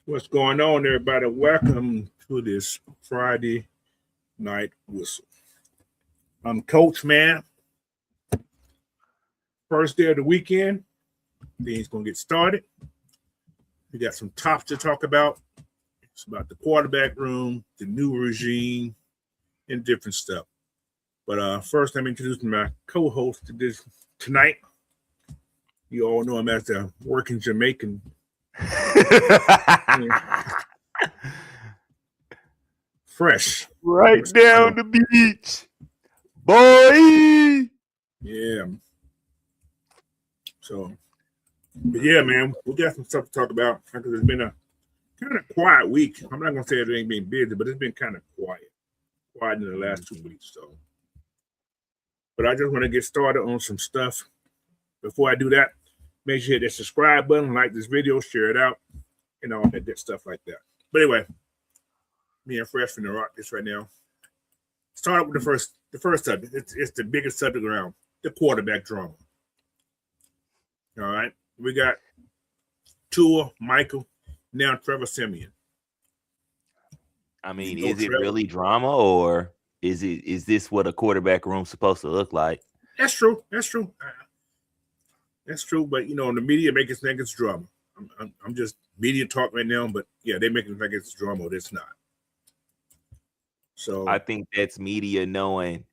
What's going on, everybody? Welcome to this Friday night whistle. I'm Coach, man. First day of the weekend. Things gonna get started. We got some tops to talk about. It's about the quarterback room, the new regime, and different stuff. But first, let me introduce my co-host to this tonight. You all know him as the working Jamaican. Fresh. Right down the beach. Boy. Yeah. So, but yeah, man, we got some stuff to talk about because it's been a kind of quiet week. I'm not going to say it ain't been busy, but it's been kind of quiet in the last 2 weeks. So, but I just want to get started on some stuff. Before I do that, make sure you hit that subscribe button, like this video, share it out, and all that stuff like that. But anyway, me and Fresh finna rock this right now. Start with the first subject. It's the biggest subject around, the quarterback drama. All right, we got Tua, Michael, now Trevor Siemian. I mean, is it really drama, or is this what a quarterback room's supposed to look like? That's true. That's true, but the media make us think it's drama. I'm just media talk right now, but yeah, they make it think it's drama. It's not. So I think that's media knowing.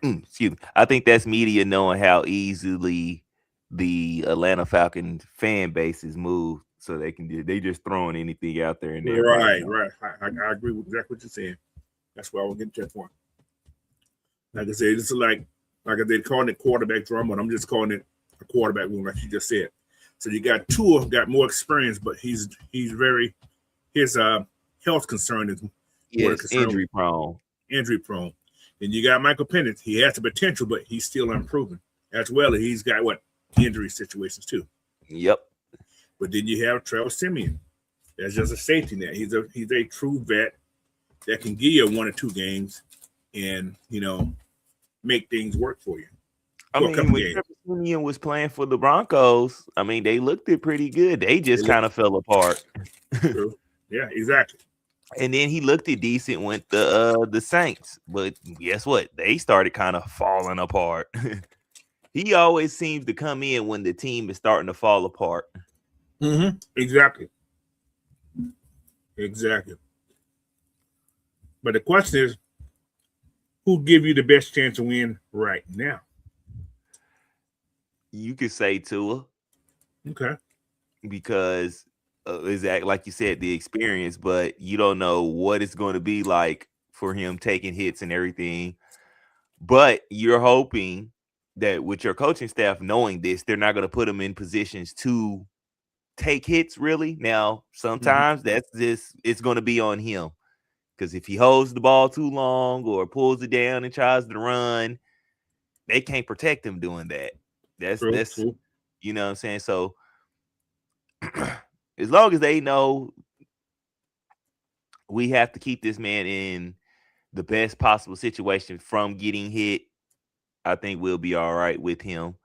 Excuse me. I think that's media knowing how easily the Atlanta Falcons fan base is moved, so they just throwing anything out there. Right. I agree with exactly what you're saying. That's why I was getting to that point. Like I said, it's like they're calling it quarterback drama, and I'm just calling it a quarterback room, like you just said. So you got Tua, got more experience, but he's very his health concern is injury prone. And you got Michael Penix. He has the potential, but he's still unproven. As well as he's got injury situations too. Yep. But then you have Trevor Siemian. That's just a safety net. He's a true vet that can give you 1 or 2 games and make things work for you. I mean, when Trevor Siemian was playing for the Broncos, I mean, they looked it pretty good. They just kind of fell apart. True. Yeah, exactly. And then he looked it decent with the Saints, but guess what? They started kind of falling apart. He always seems to come in when the team is starting to fall apart. Mm-hmm. Exactly. But the question is, who give you the best chance to win right now? You could say Tua. Okay. Because exactly like you said, the experience, but you don't know what it's going to be like for him taking hits and everything. But you're hoping that with your coaching staff knowing this, they're not going to put him in positions to take hits, really. Now, sometimes it's going to be on him. Because if he holds the ball too long or pulls it down and tries to run, they can't protect him doing that. That's true. You know what I'm saying? So as long as they know we have to keep this man in the best possible situation from getting hit, I think we'll be all right with him.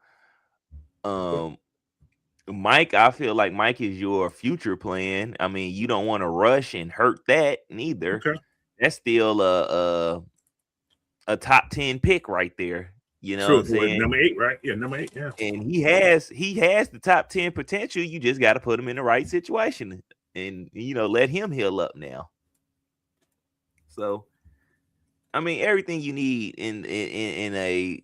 Mike, I feel like Mike is your future plan. I mean, you don't want to rush and hurt that neither. Okay. That's still a top 10 pick right there. You know True. what I'm saying? Number 8, right? Yeah, number 8, yeah. And he has the top 10 potential. You just got to put him in the right situation and let him heal up now. So, I mean, everything you need in a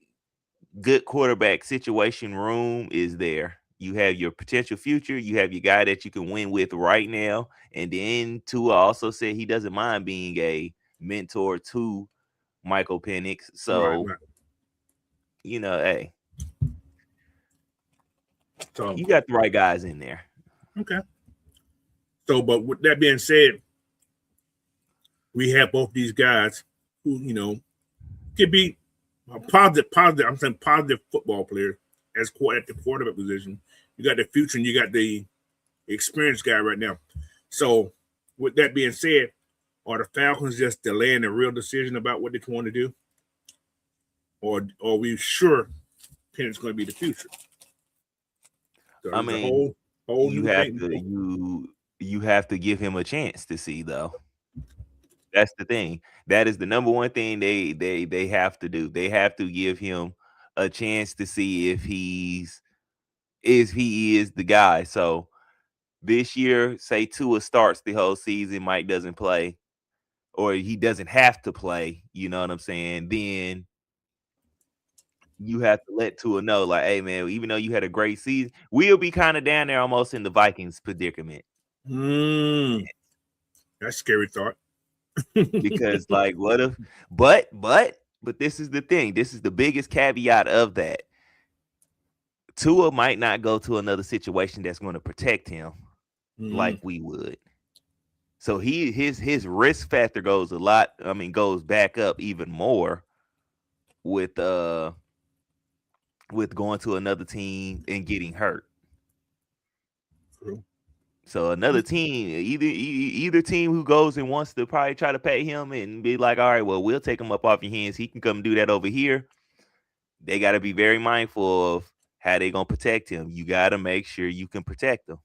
good quarterback situation room is there. You have your potential future. You have your guy that you can win with right now. And then Tua also said he doesn't mind being a mentor to Michael Penix. Right, So, right. hey, So you got the right guys in there. okay. So, but with that being said, we have both these guys who could be positive. I'm saying positive football players at the quarterback position. You got the future and you got the experienced guy right now. So, with that being said, are the Falcons just delaying a real decision about what they want to do, or are we sure Penix going to be the future? So I it's a mean, whole you new have thing. you have to give him a chance to see, though. That's the thing. That is the number one thing they have to do. They have to give him a chance to see if he is the guy. So this year, say Tua starts the whole season, Mike doesn't play, or he doesn't have to play. You know what I'm saying? Then you have to let Tua know, like, hey man, even though you had a great season, we'll be kind of down there almost in the Vikings predicament. That's a scary thought. Because like what if but this is the thing. This is the biggest caveat of that. Tua might not go to another situation that's going to protect him like we would. So his risk factor goes goes back up even more with going to another team and getting hurt. True. So another team, either team who goes and wants to probably try to pay him and be like, all right, well, we'll take him up off your hands. He can come do that over here. They got to be very mindful of how they gonna protect him. You got to make sure you can protect him.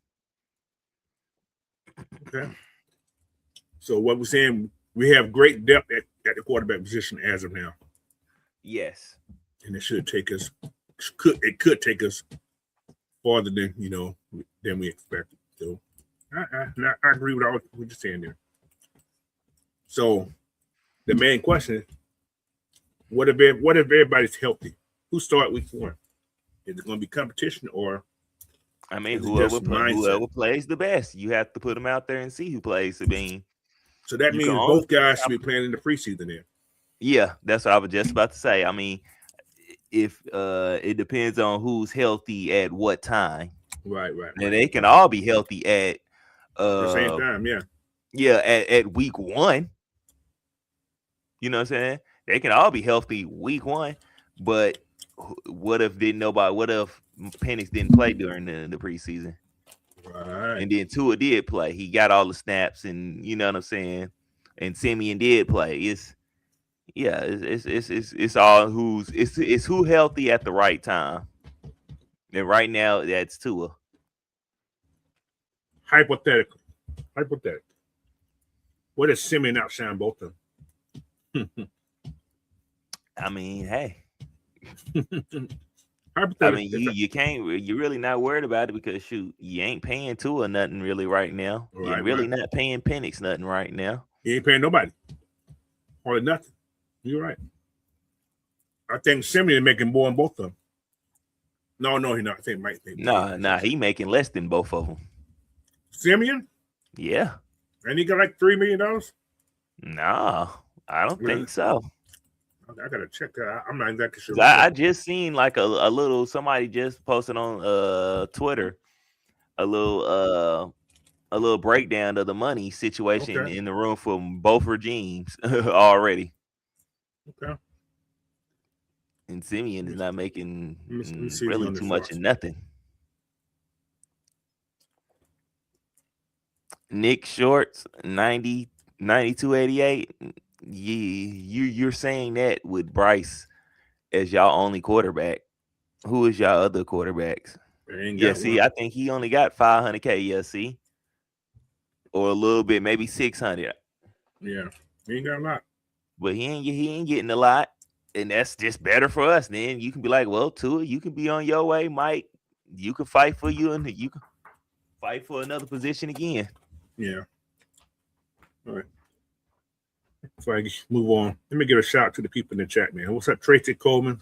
Okay. So what we're saying, we have great depth at the quarterback position as of now. Yes. And it should take us. It could take us farther than we expected. So I agree with all what you're saying there. So the main question is, what if everybody's healthy? Who start week 1? Is it going to be competition or? I mean, whoever plays the best, you have to put them out there and see who plays. I mean, so that means both guys should be playing in the preseason then. Yeah, that's what I was just about to say. I mean, if it depends on who's healthy at what time. Right. And they can all be healthy at the same time, yeah. Yeah, at week 1. You know what I'm saying? They can all be healthy week 1, but what if Penix didn't play during the preseason? Right. And then Tua did play. He got all the snaps, and you know what I'm saying? And Simeon did play. It's all it's who healthy at the right time. And right now that's Tua. Hypothetically. What if Simeon outshine both of them? I mean, hey. I mean, you're really not worried about it because shoot, you ain't paying Tua nothing really right now. You're really not paying Penix nothing right now. You ain't paying nobody. Hardly nothing. You're right. I think Simeon making more than both of them. No, he's not. I think Mike. Nah, he making less than both of them. Simeon? Yeah. And he got like $3 million? No, I don't think so. I gotta check that. I'm not exactly sure. I just seen like a little somebody just posted on Twitter a little breakdown of the money situation in the room for both regimes already. Okay. And Simeon is not making really too much of nothing. Nick Shorts 92.88. You're saying that with Bryce as y'all only quarterback. Who is y'all other quarterbacks? I think he only got $500K. Yeah, see, or a little bit, maybe 600. Yeah, he ain't got a lot, but he ain't getting a lot, and that's just better for us. Then you can be like, well, Tua, you can be on your way, Mike. You can fight for you, and you can fight for another position again. Yeah. All right. Before I move on, let me give a shout out to the people in the chat, man. What's up, Tracy Coleman?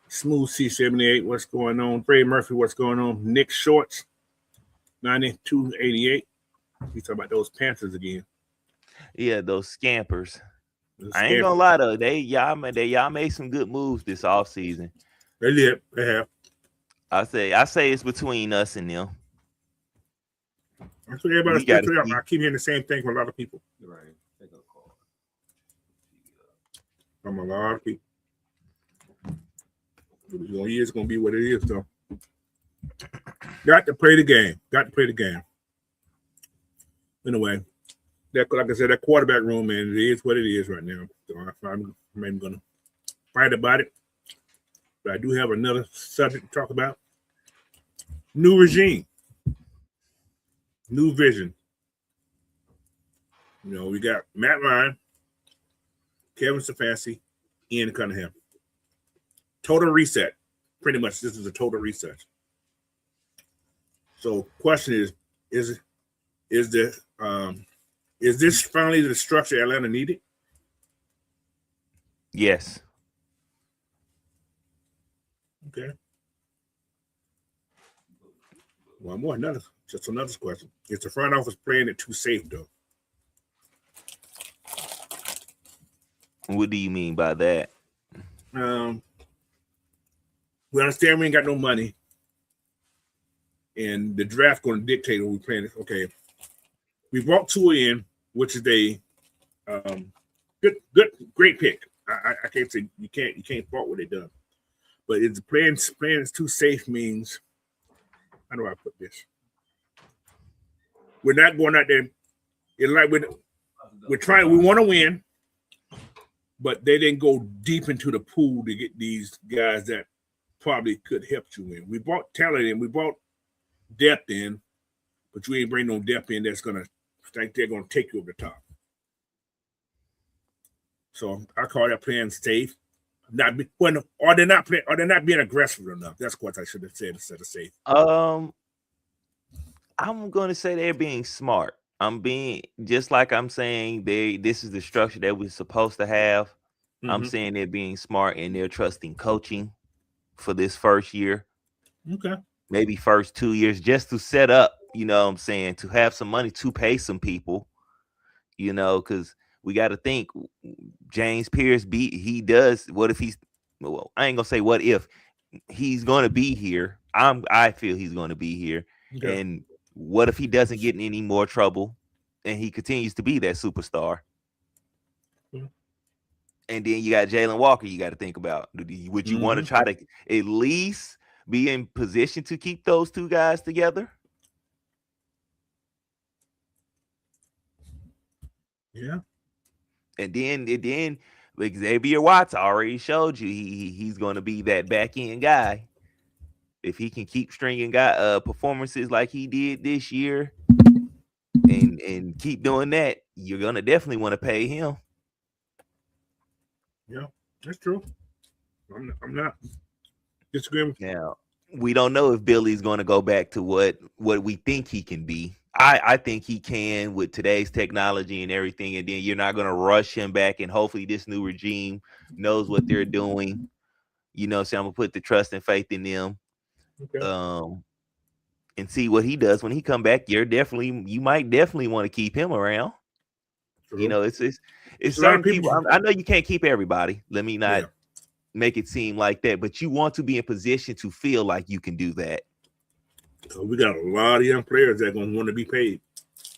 Smooth C78, what's going on? Ray Murphy, what's going on? Nick Shorts, 92.88. We talk about those Panthers again. Yeah, those scampers. I ain't gonna lie though, y'all made some good moves this offseason. They did. They have. I say it's between us and them. That's what everybody's picking up. I keep hearing the same thing from a lot of people. Right. Take a call. From a lot of people. The year's gonna be what it is, though. Got to play the game. Anyway, like I said, that quarterback room, man, it is what it is right now. So I'm maybe gonna fight about it. But I do have another subject to talk about. New regime. New vision. You know, we got Matt Ryan, Kevin Stefanski, Ian Cunningham. Total reset. Pretty much, this is a total reset. So, question is this finally the structure Atlanta needed? Yes. Okay. One more, another question. Is the front office playing it too safe, though? What do you mean by that? We understand we ain't got no money, and the draft going to dictate what we're playing. Okay, we brought Tua in, which is a great pick. I can't say you can't fault what they done, but it's playing is too safe means. How do I put this? We're not going out there. It's like we're trying. We want to win, but they didn't go deep into the pool to get these guys that probably could help you win. We brought talent in, we brought depth in, but you ain't bring no depth in that's gonna think they're gonna take you over the top. So I call that playing safe. They're not being aggressive enough. That's what I should have said instead of safe. I'm gonna say they're being smart. I'm being just like I'm saying this is the structure that we're supposed to have. Mm-hmm. I'm saying they're being smart and they're trusting coaching for this first year. Okay. Maybe first 2 years just to set up, you know what I'm saying, to have some money to pay some people, you know, because we got to think James Pierce he does. What if I ain't gonna say what if he's gonna be here. I feel he's gonna be here. Okay. And what if he doesn't get in any more trouble and he continues to be that superstar? Mm-hmm. And then you got Jalen Walker you got to think about. Would you want to try to at least be in position to keep those two guys together? Yeah. And then Xavier Watts already showed you he's going to be that back end guy. If he can keep stringing performances like he did this year and keep doing that, you're going to definitely want to pay him. Yeah, that's true. I'm not disagreeing. Now, we don't know if Billy's going to go back to what we think he can be. I think he can with today's technology and everything, and then you're not going to rush him back, and hopefully this new regime knows what they're doing. You know, so I'm going to put the trust and faith in them. Okay. And see what he does when he come back. You might definitely want to keep him around. True. You know, it's certain people. I know you can't keep everybody. Let me not make it seem like that, but you want to be in position to feel like you can do that. So we got a lot of young players that are going to want to be paid.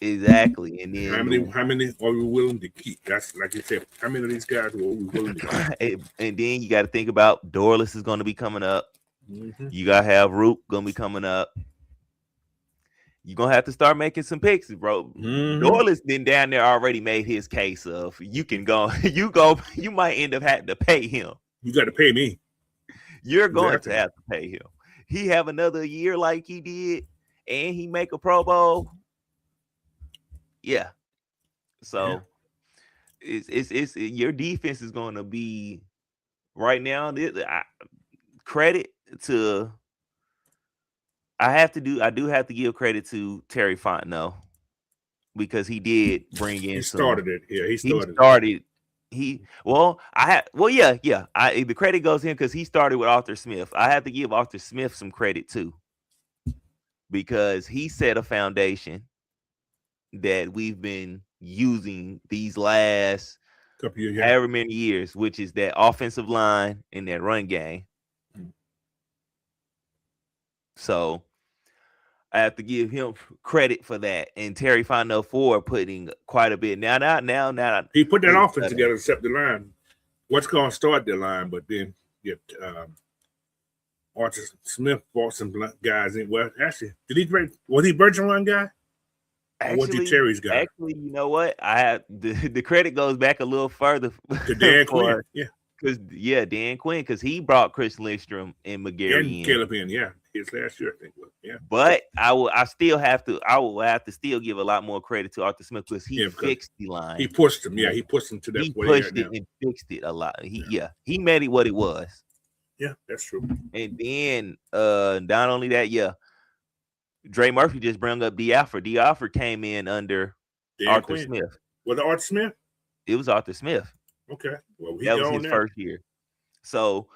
Exactly. And then how many are we willing to keep? That's like you said. How many of these guys are we willing to keep? And then you got to think about Dorless is going to be coming up. Mm-hmm. You got to have Roop going to be coming up. You're going to have to start making some picks, bro. Mm-hmm. Dorless then down there already made his case of you can go, you might end up having to pay him. You got to pay me. You're going to have to pay him. He have another year like he did, and he make a Pro Bowl. Yeah. So it's your defense is going to be right now. Credit to. I do have to give credit to Terry Fontenot because he did bring in. He started it. Yeah, he started. The credit goes to him because he started with Arthur Smith. I have to give Arthur Smith some credit too because he set a foundation that we've been using these last Couple years, yeah. however many years, which is that offensive line and that run game. So I have to give him credit for that. And Terry Fontenot for putting quite a bit. Now. He put that offense together, except the line. What's going to start the line, but then get Arthur Smith brought some guys in. Well, actually, was he Virgin Line guy? Or was he Terry's guy? Actually, you know what? I have the credit goes back a little further to Dan Quinn. Yeah. Dan Quinn, because he brought Chris Lindstrom and McGarry and Caleb in, his last year, I think. Yeah. But I will have to still give a lot more credit to Arthur Smith because he fixed the line. He pushed him. Yeah, he pushed him to that. He pushed it and fixed it a lot. He made it what it was. Yeah, that's true. And then not only that, Dre Murphy just brought up D. Alford. D. Alford came in under Arthur Smith. Was it Arthur Smith? It was Arthur Smith. Okay. Well, that was his first year. So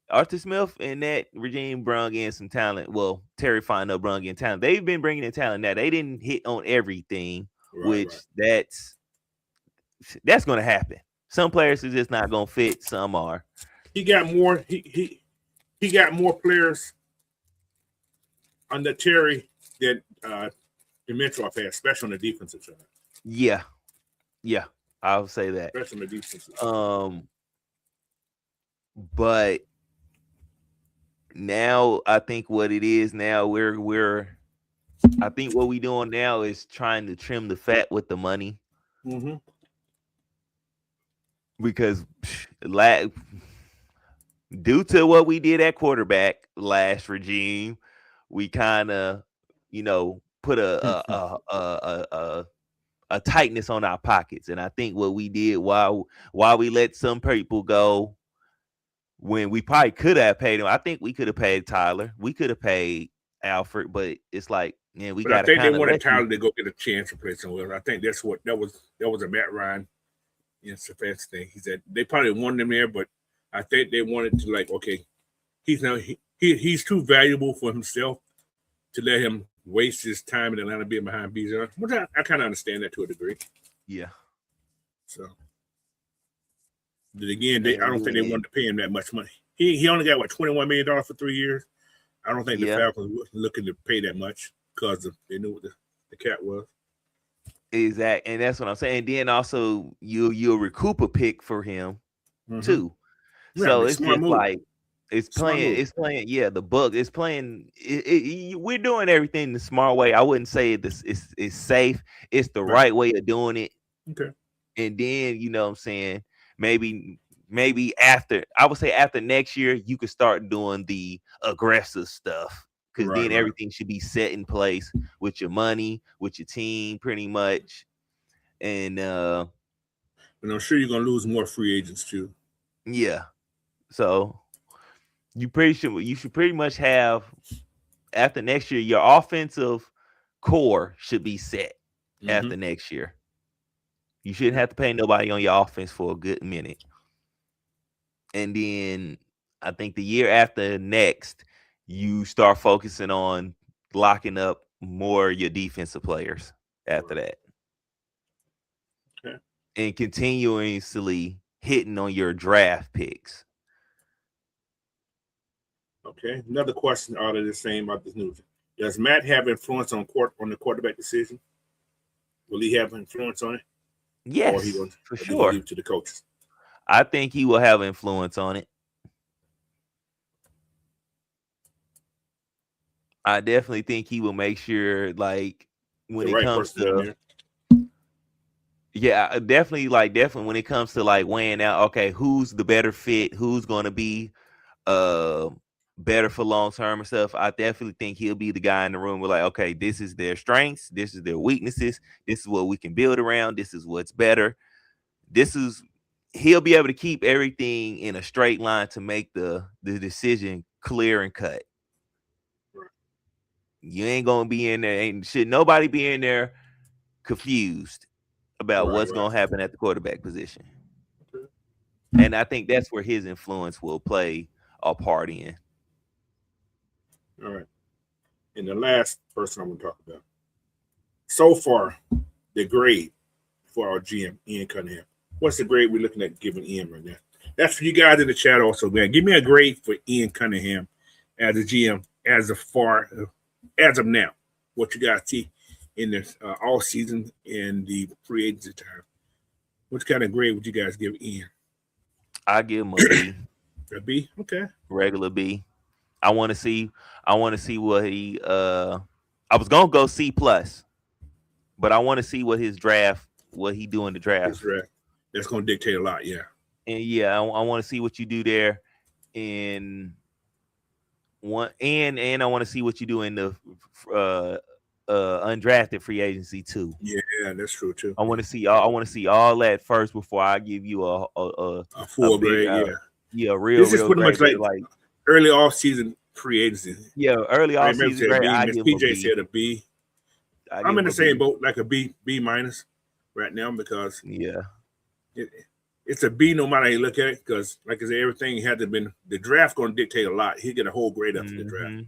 Arthur Smith and that regime brung in some talent. Well, Terry Fontenot brung in talent. They've been bringing in talent. Now, they didn't hit on everything, that's going to happen. Some players are just not going to fit. Some are. He got more. He got more players under Terry than Dimitrov had, especially on the defensive side. Yeah, I would say that. Especially on the defensive side. But now I think what it is now I think what we're doing now is trying to trim the fat with the money. Mm-hmm. Because due to what we did at quarterback last regime, we kind of, put a tightness on our pockets. And I think what we did while we let some people go when we probably could have paid them, I think we could have paid Tyler. We could have paid Alfred, but it's like, man, we got to. I think they wanted Tyler to go get a chance to play somewhere. I think that's what that was a Matt Ryan, Stefanski thing. He said they probably wanted him there, but I think they wanted to okay, he's too valuable for himself to let him waste his time in Atlanta being behind Bijan. Which I kind of understand that to a degree. Yeah. So. But again, I don't think they wanted to pay him that much money. He only got $21 million for 3 years. I don't think the Falcons were looking to pay that much because they knew what the cap was. Exactly, and that's what I'm saying. Then also you'll recoup a pick for him too. Yeah, so it's just move. Like it's playing. Yeah, the book is playing. We're doing everything the smart way. I wouldn't say it's safe. It's the right way of doing it. Okay. And then what I'm saying, maybe after next year you could start doing the aggressive stuff because then everything should be set in place with your money, with your team, pretty much. And I'm sure you're gonna lose more free agents too. Yeah, so you should pretty much have after next year your offensive core should be set after next year. You shouldn't have to pay nobody on your offense for a good minute. And then I think the year after next, you start focusing on locking up more of your defensive players after that. Okay. And continuously hitting on your draft picks. Okay. Another question out of the same about this news. Does Matt have influence on the quarterback decision? Will he have influence on it? Yes, for sure. Leave to the coaches. I think he will have influence on it. I definitely think he will make sure, like, when it comes to, definitely when it comes to like weighing out, okay, who's the better fit, who's going to be better for long term and stuff. I definitely think he'll be the guy in the room with like, okay, this is their strengths, this is their weaknesses, this is what we can build around, this is what's better. He'll be able to keep everything in a straight line to make the decision clear and cut. Right. You ain't gonna be in there, should nobody be in there confused about what's gonna happen at the quarterback position. Okay. And I think that's where his influence will play a part in. All right. And the last person I'm going to talk about. So far, the grade for our GM, Ian Cunningham. What's the grade we're looking at giving Ian right now? That's for you guys in the chat also, man. Give me a grade for Ian Cunningham as a GM as of now. What you guys see in this all season and the free agency time. What kind of grade would you guys give Ian? I give him a B. A B? Okay. Regular B. I want to see what he I was gonna go C plus, but I want to see what he do in the draft. That's gonna dictate a lot, yeah. And yeah, I want to see what you do there in one, and I want to see what you do in the undrafted free agency too. Yeah, that's true too. I want to see all that first before I give you a full grade. Real. This is pretty much like early off season free agency. Yeah, early off season grade. PJ said a B. I'm in the same boat, like a B minus right now because it's a B no matter how you look at it. Because like I said, everything had to been the draft going to dictate a lot. He get a whole grade after the draft.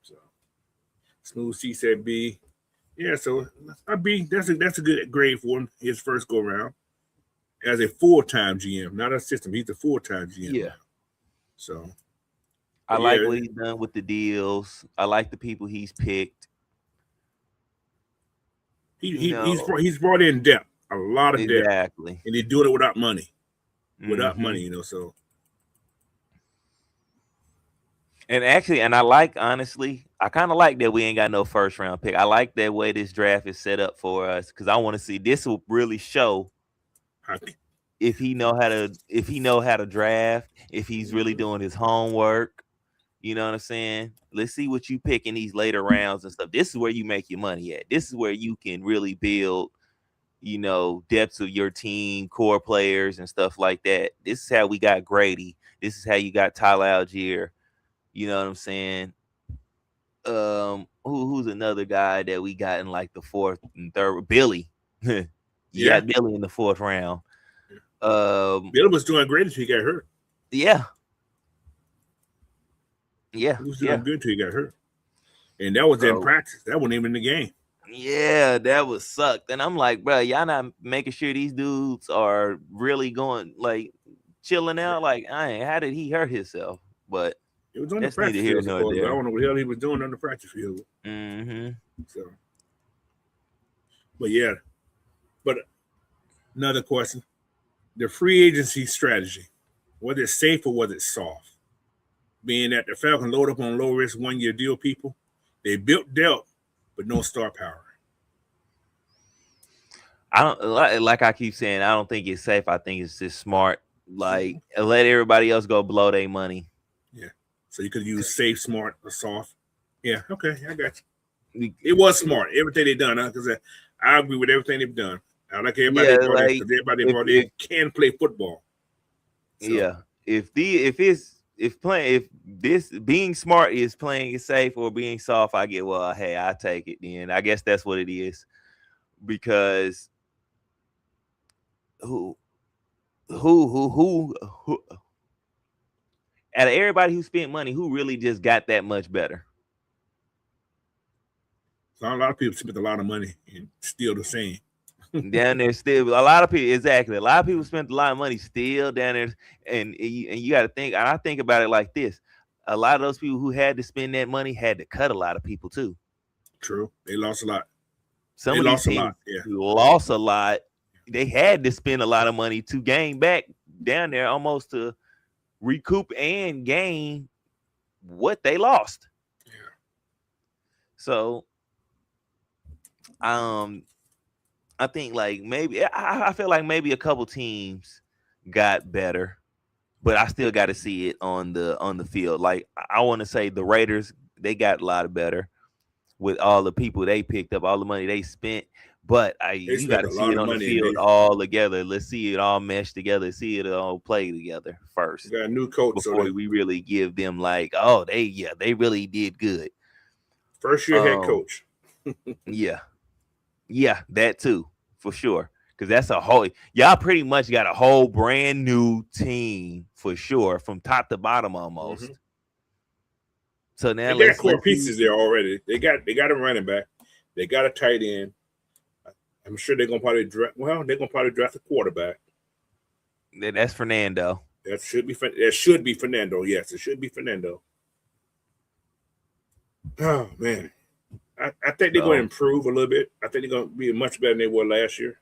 So Smooth C said B. Yeah, so a B. That's a good grade for him. His first go around as a full-time GM, not a system. He's a full-time GM. Yeah. Now. So I like what he's done with the deals. I like the people he's picked. He's brought in depth, a lot of depth, and he's doing it without money. Money, so. And actually, I like, honestly, I kind of like that we ain't got no first round pick. I like that way this draft is set up for us because I want to see this will really show if he know how to draft, if he's really doing his homework. You know what I'm saying? Let's see what you pick in these later rounds and stuff. This is where you make your money at. This is where you can really build, depths of your team, core players and stuff like that. This is how we got Grady. This is how you got Tyler Algier. You know what I'm saying? Who's another guy that we got in like the fourth and third? Billy. You got Billy in the fourth round. Billy was doing great until he got hurt. Yeah. He was doing good until he got hurt. And that was in practice. That wasn't even in the game. Yeah, that was sucked. And I'm like, bro, y'all not making sure these dudes are really going, like, chilling out? Like, how did he hurt himself? But it was on the practice field. I don't know what the hell he was doing on the practice field. So, but another question: the free agency strategy, was it safe or was it soft? Being that the Falcons load up on low risk 1 year deal people, they built depth but no star power. I don't like I keep saying. I don't think it's safe. I think it's just smart. Like let everybody else go blow their money. Yeah. So you could use safe, smart, or soft. Yeah. Okay. I got you. It was smart. Everything they done, because I agree with everything they've done. I like everybody brought in can play football. So. Yeah. If this being smart is playing it safe or being soft, I get hey, I take it. Then I guess that's what it is. Because who out of everybody who spent money, who really just got that much better? So a lot of people spent a lot of money and still the same. Down there still a lot of people, exactly. A lot of people spent a lot of money still down there, and you got to think. And I think about it like this: a lot of those people who had to spend that money had to cut a lot of people too. True, they lost a lot. Some of these teams lost a lot. They had to spend a lot of money to gain back down there, almost to recoup and gain what they lost. Yeah. So, I think like maybe I feel like maybe a couple teams got better, but I still got to see it on the field. Like I want to say the Raiders, they got a lot better with all the people they picked up, all the money they spent. But you got to see it on the field all together. Let's see it all mesh together. See it all play together first. We got a new coach before we really give them like, oh, they really did good. First year head coach. Yeah, that too, for sure. Because that's y'all pretty much got a whole brand new team for sure, from top to bottom almost. Mm-hmm. So now they got core pieces there already. They got a running back. They got a tight end. I'm sure they're gonna probably draft a quarterback. That's Fernando. That should be Fernando. Yes, it should be Fernando. Oh man, I think they're going to improve a little bit. I think they're going to be much better than they were last year.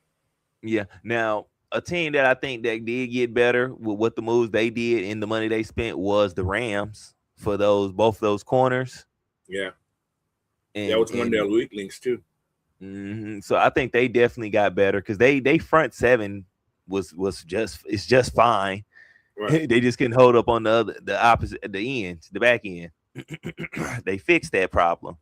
Yeah. Now, a team that I think that did get better with what the moves they did and the money they spent was the Rams for both those corners. Yeah, that was one of their weak links too. So I think they definitely got better because they front seven was just fine. Right. They just couldn't hold up on the opposite the end, the back end. They fixed that problem.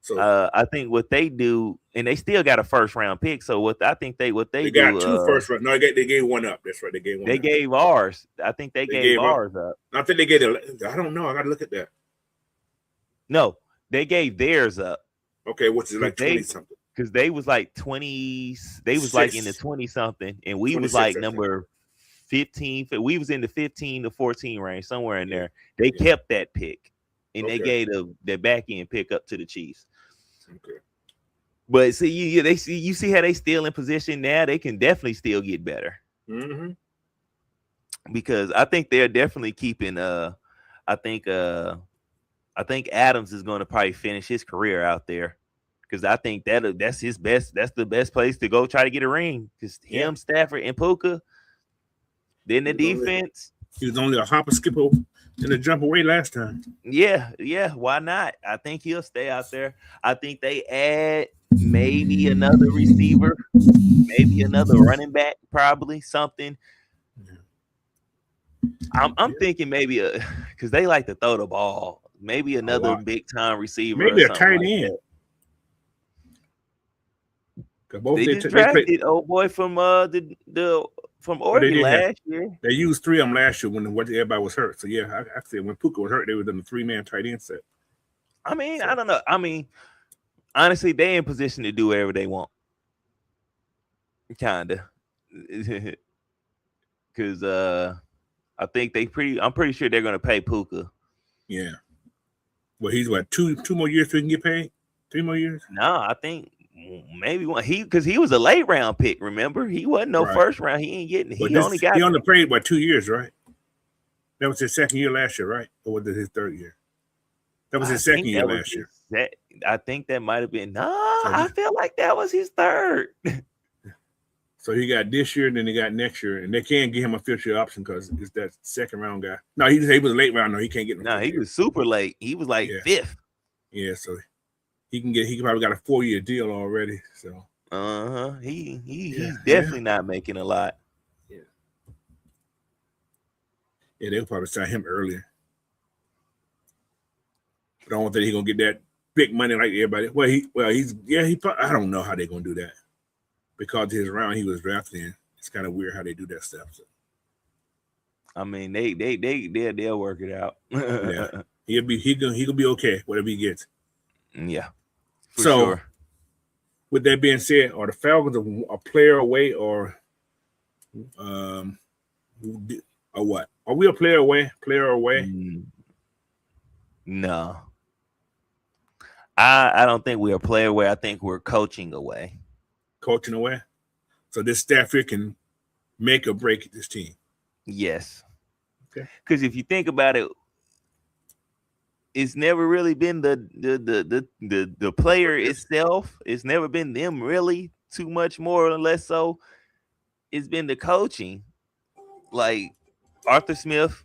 So I think what they do, and they still got a first round pick. So what I think they got two first round. No, they gave one up. That's right. They gave one. They gave ours. I think they gave ours up. I think they gave it. I don't know. I got to look at that. No, they gave theirs up. Okay, what's it like 20 something? Because they was like 20. They was like in the 20 something, and we was like number 15. We was in the 15 to 14 range, somewhere in there. They kept that pick, and they gave the back end pick up to the Chiefs. Okay. But see, you see how they still in position now. They can definitely still get better. Mm-hmm. Because I think they're definitely keeping. I think Adams is going to probably finish his career out there. Because I think that's his best. That's the best place to go try to get a ring. Because him, Stafford, and Puka. Then the defense. He was only a hopper, skipper, and a jump away last time. Yeah. Why not? I think he'll stay out there. I think they add maybe another receiver, maybe another running back, probably something. I'm thinking maybe because they like to throw the ball. Maybe another big time receiver. Maybe a tight end. They just drafted old boy from from Oregon last year. They used three of them last year when everybody was hurt. So yeah, I said when Puka was hurt, they were in the 3-man tight end set. I mean, I don't know. I mean, honestly, they in position to do whatever they want. Kinda. Because I think I'm pretty sure they're gonna pay Puka. Yeah. Well, he's what, two more years so he can get paid? 3 more years? No, I think maybe one. Because he was a late round pick. Remember, he wasn't no first round. He ain't getting. He only played by 2 years, right? That was his second year last year, right? Or was it his third year? That was his second year last year. I think that might have been. No, I feel like that was his third. So he got this year, and then he got next year, and they can't give him a fifth year option because it's that second round guy. No, he was a late round. No, he can't get. No, he was super late. He was like fifth. Yeah, so he probably got a 4-year deal already. So he's definitely not making a lot. Yeah, they'll probably sign him earlier. But I don't think he's gonna get that big money like everybody. I don't know how they're gonna do that. Because his round he was drafted in, it's kind of weird how they do that stuff. So. I mean, they'll work it out. Yeah, he'll be okay whatever he gets. Yeah. So, sure. With that being said, are the Falcons a player away or what? Are we a player away? No, I don't think we're a player away. I think we're coaching away. Coaching away, so this staff here can make or break this team. Yes, okay. Because if you think about it, it's never really been the player itself. It's never been them really too much more or less. So it's been the coaching. Like Arthur Smith,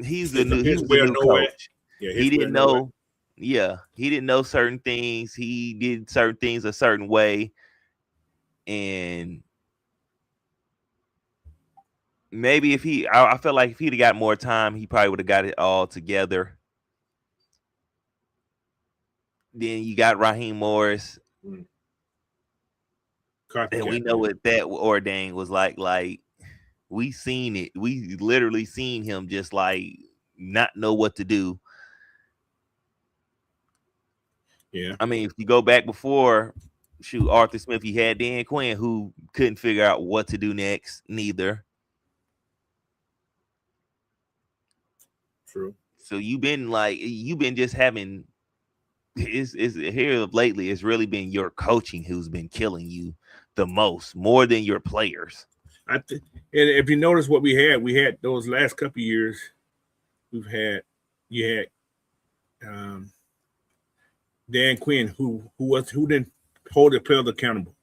he's the new coach. Yeah, he didn't know. Yeah, he didn't know certain things. He did certain things a certain way. And maybe I feel like if he'd have got more time, he probably would have got it all together. Then you got Raheem Morris. And we know what that ordained was like. Like, we seen it. We literally seen him just like not know what to do. Yeah. I mean, if you go back before, Arthur Smith, he had Dan Quinn who couldn't figure out what to do next, neither. True. So you've been just having is here lately, it's really been your coaching who's been killing you the most, more than your players. And if you notice what we had those last couple of years. You had Dan Quinn who didn't hold the players accountable.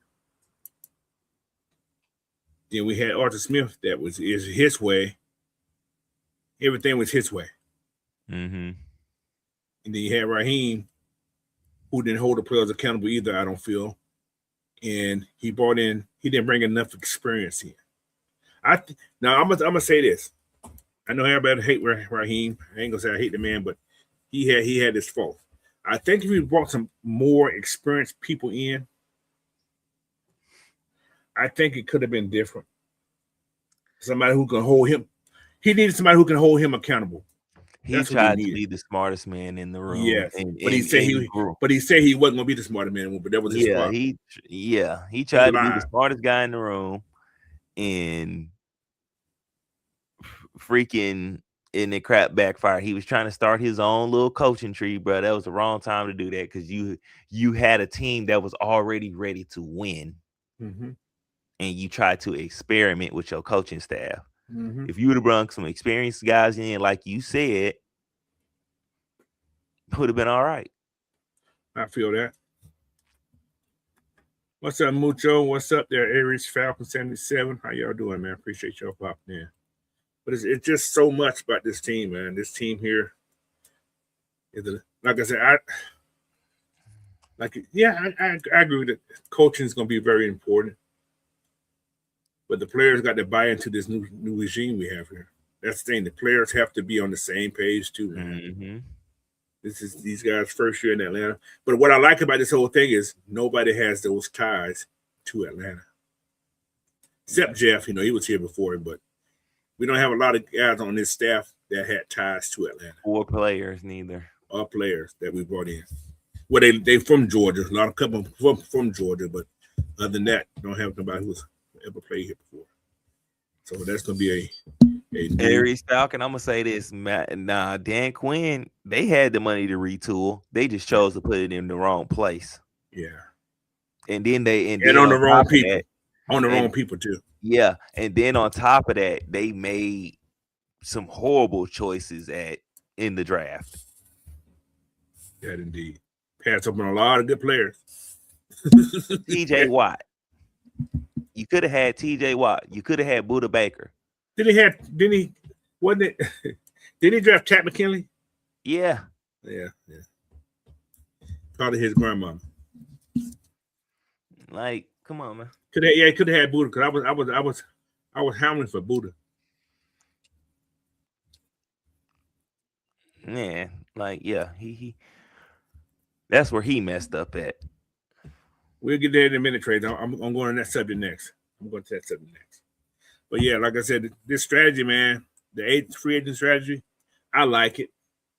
Then we had Arthur Smith that is his way. Everything was his way. Mm-hmm. And then you had Raheem, who didn't hold the players accountable either, I don't feel. And he didn't bring enough experience in. Now I'm gonna say this. I know everybody hate Raheem. I ain't gonna say I hate the man, but he had his fault. I think if we brought some more experienced people in, I think it could have been different. Somebody who can hold him. He needed somebody who can hold him accountable. He tried to be the smartest man in the room. Yes, but he said he wasn't gonna be the smartest man in the room. But that was his problem. He tried to be the smartest guy in the room, and freaking in the crap backfire. He was trying to start his own little coaching tree, bro. That was the wrong time to do that because you had a team that was already ready to win, mm-hmm. and you tried to experiment with your coaching staff. Mm-hmm. If you would have brought some experienced guys in, like you said, it would have been all right. I feel that. What's up, Mucho? What's up there, Aries Falcon 77? How y'all doing, man? Appreciate y'all popping in. But it's just so much about this team, man. This team here like I said, I agree with it. Coaching is going to be very important. But the players got to buy into this new regime we have here. That's the thing. The players have to be on the same page too, man. Mm-hmm. This is these guys' first year in Atlanta. But what I like about this whole thing is nobody has those ties to Atlanta. Except Jeff, he was here before, but we don't have a lot of guys on this staff that had ties to Atlanta. Or players, neither. Or players that we brought in. Well, they from Georgia. A lot of couple from Georgia, but other than that, don't have nobody who's ever played here before. So that's gonna be a Aries Falcon. I'm gonna say this, Dan Quinn, they had the money to retool. They just chose to put it in the wrong place. Yeah. And then on the wrong people. On the wrong people too. Yeah. And then on top of that, they made some horrible choices in the draft. Yeah, indeed. Passed up on a lot of good players. TJ Watt. You could have had TJ Watt. You could have had Buda Baker. Didn't he draft Tat McKinley? Yeah. Yeah. Probably his grandmama. Like, come on, man. Could have had Buda because I was hounding for Buda. Yeah, like he that's where he messed up at. We'll get there in a minute, Trey. I'm going to that subject next. But yeah, like I said, this strategy, man, the free agent strategy, I like it.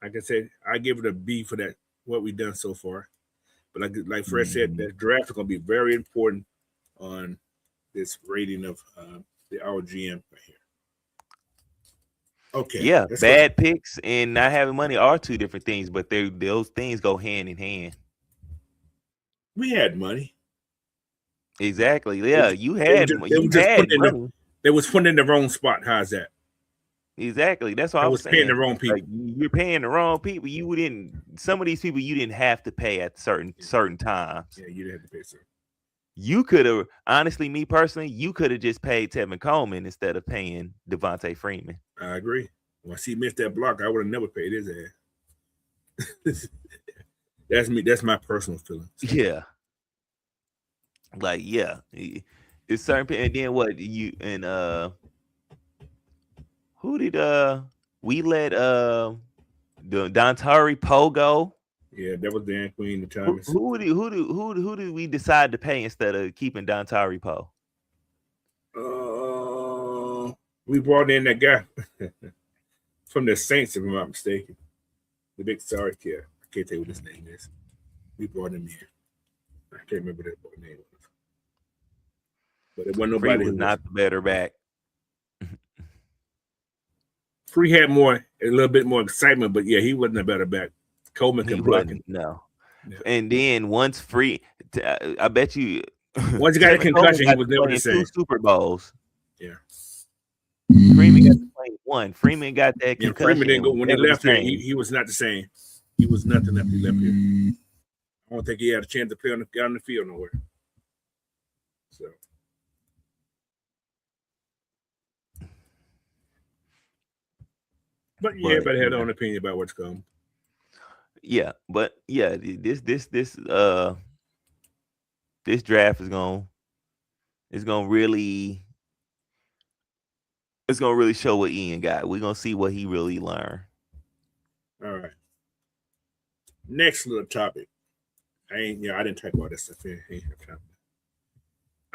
Like I said, I give it a B for that, what we've done so far. But like Fred said, that draft is going to be very important on this rating of our GM right here. Okay. Yeah, bad picks and not having money are two different things, but those things go hand in hand. We had money. Exactly. Yeah, you had money. They was putting in the wrong spot. How's that? Exactly. That's what I was saying. Paying the wrong people. Like, you're paying the wrong people. Some of these people you didn't have to pay at certain times. Yeah, you didn't have to pay, sir. You could have, honestly, me personally, you could have just paid Tevin Coleman instead of paying Devontae Freeman. I agree. Once he missed that block, I would have never paid his ass. That's me. That's my personal feeling. Yeah. Like, yeah. It's certain, and then what you and who did we let the Dontari Poe go? Yeah, that was Dan Queen. The time. Who did we decide to pay instead of keeping Dontari Poe? We brought in that guy from the Saints, if I'm not mistaken. The big sorry kid. I can't tell you what his name is. We brought him in. I can't remember that boy's name. But it wasn't nobody who was not the better back. Free had a little bit more excitement, but yeah, he wasn't a better back. Coleman can block him. No. Yeah. And then once Free, I bet you. Once he got a concussion, he was never the same. 2 Super Bowls. Yeah. Freeman got to play one. Freeman got that concussion. Freeman didn't go when he left here. He He was not the same. He was nothing after he left here. I don't think he had a chance to play on the field nowhere. So. But yeah, everybody had their own opinion about what's coming. Yeah, but yeah, this draft is gonna really show what Ian got. We're gonna see what he really learned. All right. Next little topic. I didn't talk about this stuff here.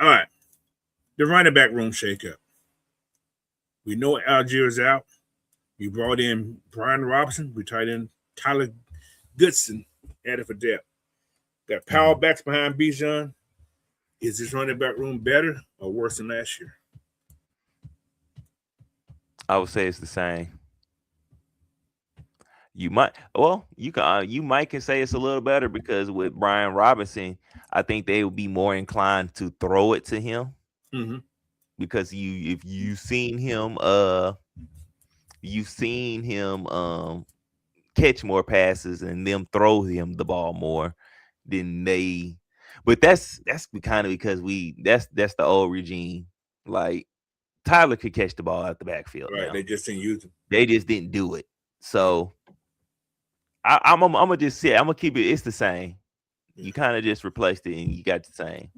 All right. The running back room shakeup. We know Algier is out. We brought in Brian Robinson. We tied in Tyler Goodson, added for depth. Got power backs behind Bijan. Is this running back room better or worse than last year? I would say it's the same. You might can say it's a little better because with Brian Robinson, I think they would be more inclined to throw it to him. Mm-hmm. Because if you've seen him catch more passes and them throw him the ball more than they. But that's kind of because that's the old regime. Like Tyler could catch the ball out the backfield. Right, now. They just didn't use him. They just didn't do it. So I'm gonna just say I'm gonna keep it. It's the same. You kind of just replaced it and you got the same.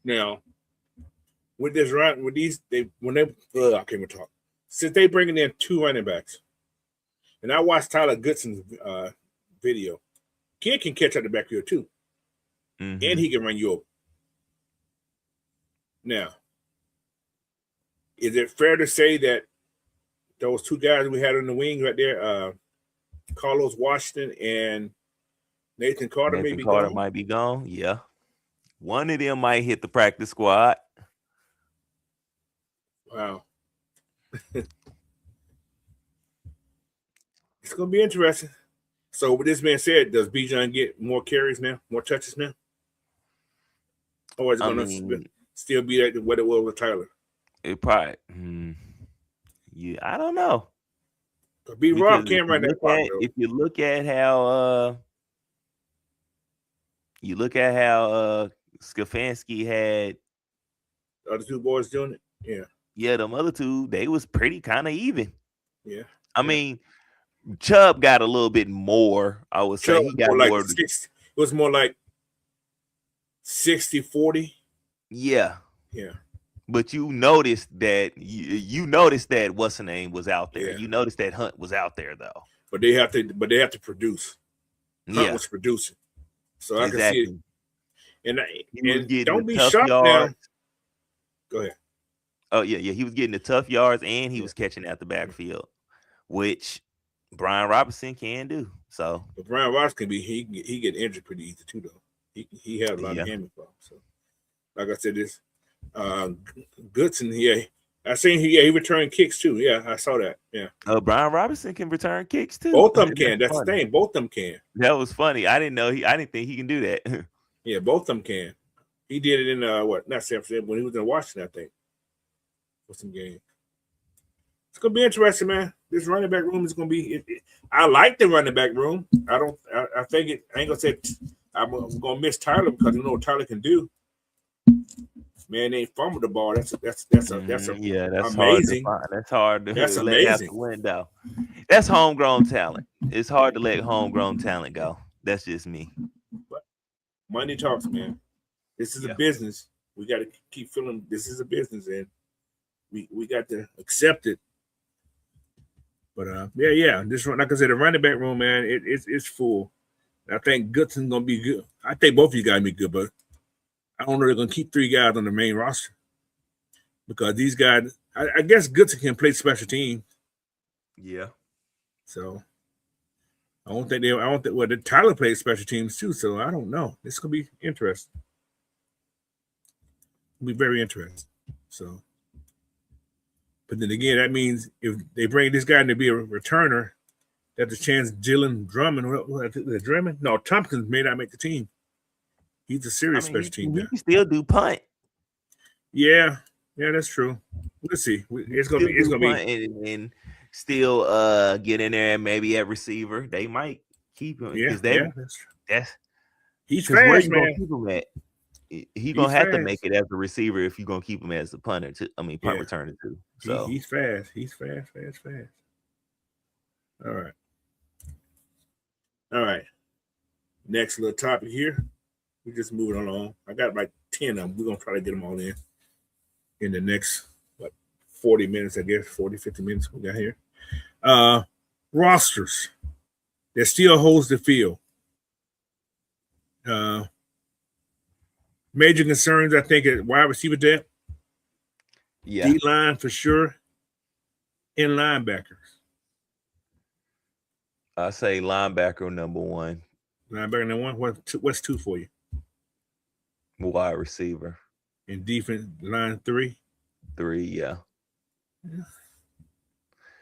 Now, with this run, with these, I can't even talk. Since they bringing in 2 running backs, and I watched Tyler Goodson's video, kid can catch out the backfield too, and he can run you over. Now, is it fair to say that those 2 guys we had on the wing right there, Carlos Washington and Nathan Carter, might be gone? Yeah, one of them might hit the practice squad. Wow. It's going to be interesting. So with this being said, does Bijan get more carries now, more touches now? Or is it going to still be like what it was with Tyler? It probably. Yeah, I don't know. B-Rob can't run that clock, if you look at how Stefanski had the other 2 boys doing it, yeah. Yeah, them other 2, they was pretty kind of even. Yeah. I mean, Chubb got a little bit more. I would say he got more. Like it was more like 60-40. Yeah. Yeah. But you noticed that what's the name was out there. Yeah. You noticed that Hunt was out there though. But they have to produce. Hunt was producing. So I can see it. And don't be shocked now. Go ahead. Oh, yeah. He was getting the tough yards and he was catching out the backfield, which Brian Robinson can do. So, but Brian Robinson he get injured pretty easy too, though. He had a lot of hammy problems. So, like I said, this Goodson, I seen he returned kicks too. Yeah, I saw that. Yeah. Brian Robinson can return kicks too. Both of them can. That's the thing. Both of them can. That was funny. I didn't think he can do that. Yeah, both of them can. He did it in not San Francisco, when he was in Washington, I think. For some game. It's gonna be interesting, man. This running back room is gonna be. I like the running back room. I think it. I ain't gonna say I'm gonna miss Tyler because you know what Tyler can do. Man, they fumbled the ball. That's amazing. That's hard to that's let out the window. That's homegrown talent. It's hard to let homegrown talent go. That's just me. But money talks, man. This is a business. We got to keep feeling this is a business, and we got to accept it. But this like I said, the running back room, man, it's full. I think Goodson's gonna be good. I think both of you guys be good, but I don't know they're gonna keep 3 guys on the main roster because these guys. I guess Goodson can play special teams. Yeah. So I don't think Tyler plays special teams too. So I don't know. This could be interesting. It'll be very interesting. So. But then again, that means if they bring this guy in to be a returner, that the chance Dylan Drummond? No, Tompkins may not make the team. He's a serious special team guy. He can still do punt. Yeah, that's true. Let's see. It's gonna Still be. It's do gonna be. punt and still get in there and maybe at receiver. They might keep him Yeah, because yeah. that's He's because where fast, you gonna man. keep him at? He gonna He's have to make fast. it as a receiver if you're gonna keep him as a punter too. I mean punt Yeah, returner too. So he's fast. He's fast. All right. All right. Next little topic here. We're just moving along. I got like 10 of them. We're gonna try to get them all in the next 40 minutes, I guess, 40, 50 minutes we got here. Rosters that still holds the field. Major concerns, I think, at wide receiver depth, yeah, D line for sure, and linebackers. I say linebacker number one, Linebacker number one. What's two for you? wide receiver In defense, line three. 3, yeah.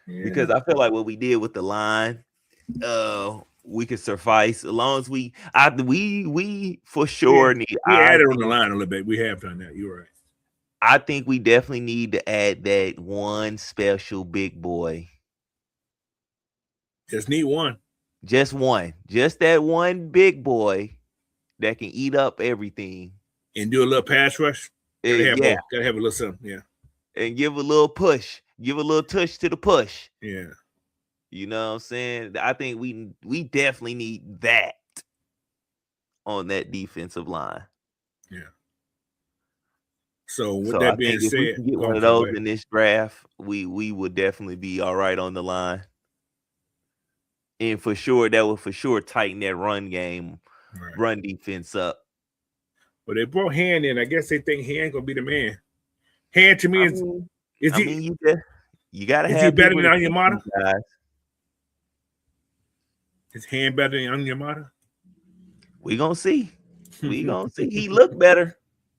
Yeah. Because I feel like what we did with the line, we could suffice as long as we for sure need. We added on the line a little bit. We have done that. You're right. I think we definitely need to add that one special big boy. Just need one. Just one. Just that one big boy that can eat up everything. And do a little pass rush. Gotta have a little something. Yeah. And give a little push. Give a little touch to the push. Yeah. You know what I'm saying? I think we definitely need that on that defensive line. Yeah. So with that being said, if we can get one of those in this draft, we would definitely be all right on the line. And for sure, that would for sure tighten that run game, run defense up. But they brought Hand in. I guess they think Hand gonna be the man. Hand to me you gotta have. Is he better than Onyemata? Is Hand better than Onyemata? We gonna see. We gonna see. He looked better.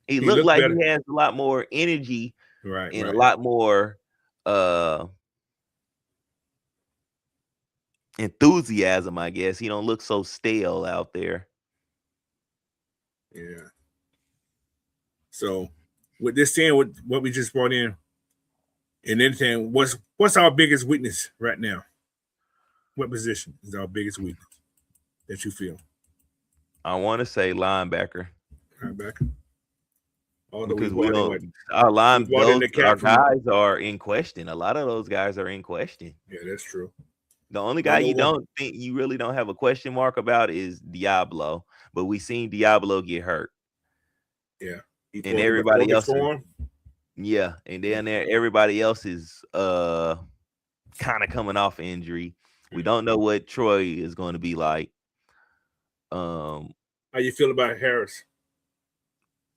He looked like better. He has a lot more energy, and a lot more enthusiasm. I guess he don't look so stale out there. Yeah. So with this saying, what we just brought in, and anything, what's our biggest weakness right now? What position is our biggest weakness that you feel? I want to say linebacker. Linebacker. Because our guys are in question. A lot of those guys are in question. Yeah, that's true. The only guy you really don't have a question mark about is Diablo, but we seen Diablo get hurt. Yeah, and everybody else. Yeah, and then everybody else is kind of coming off injury. We don't know what Troy is going to be like. How you feel about Harris?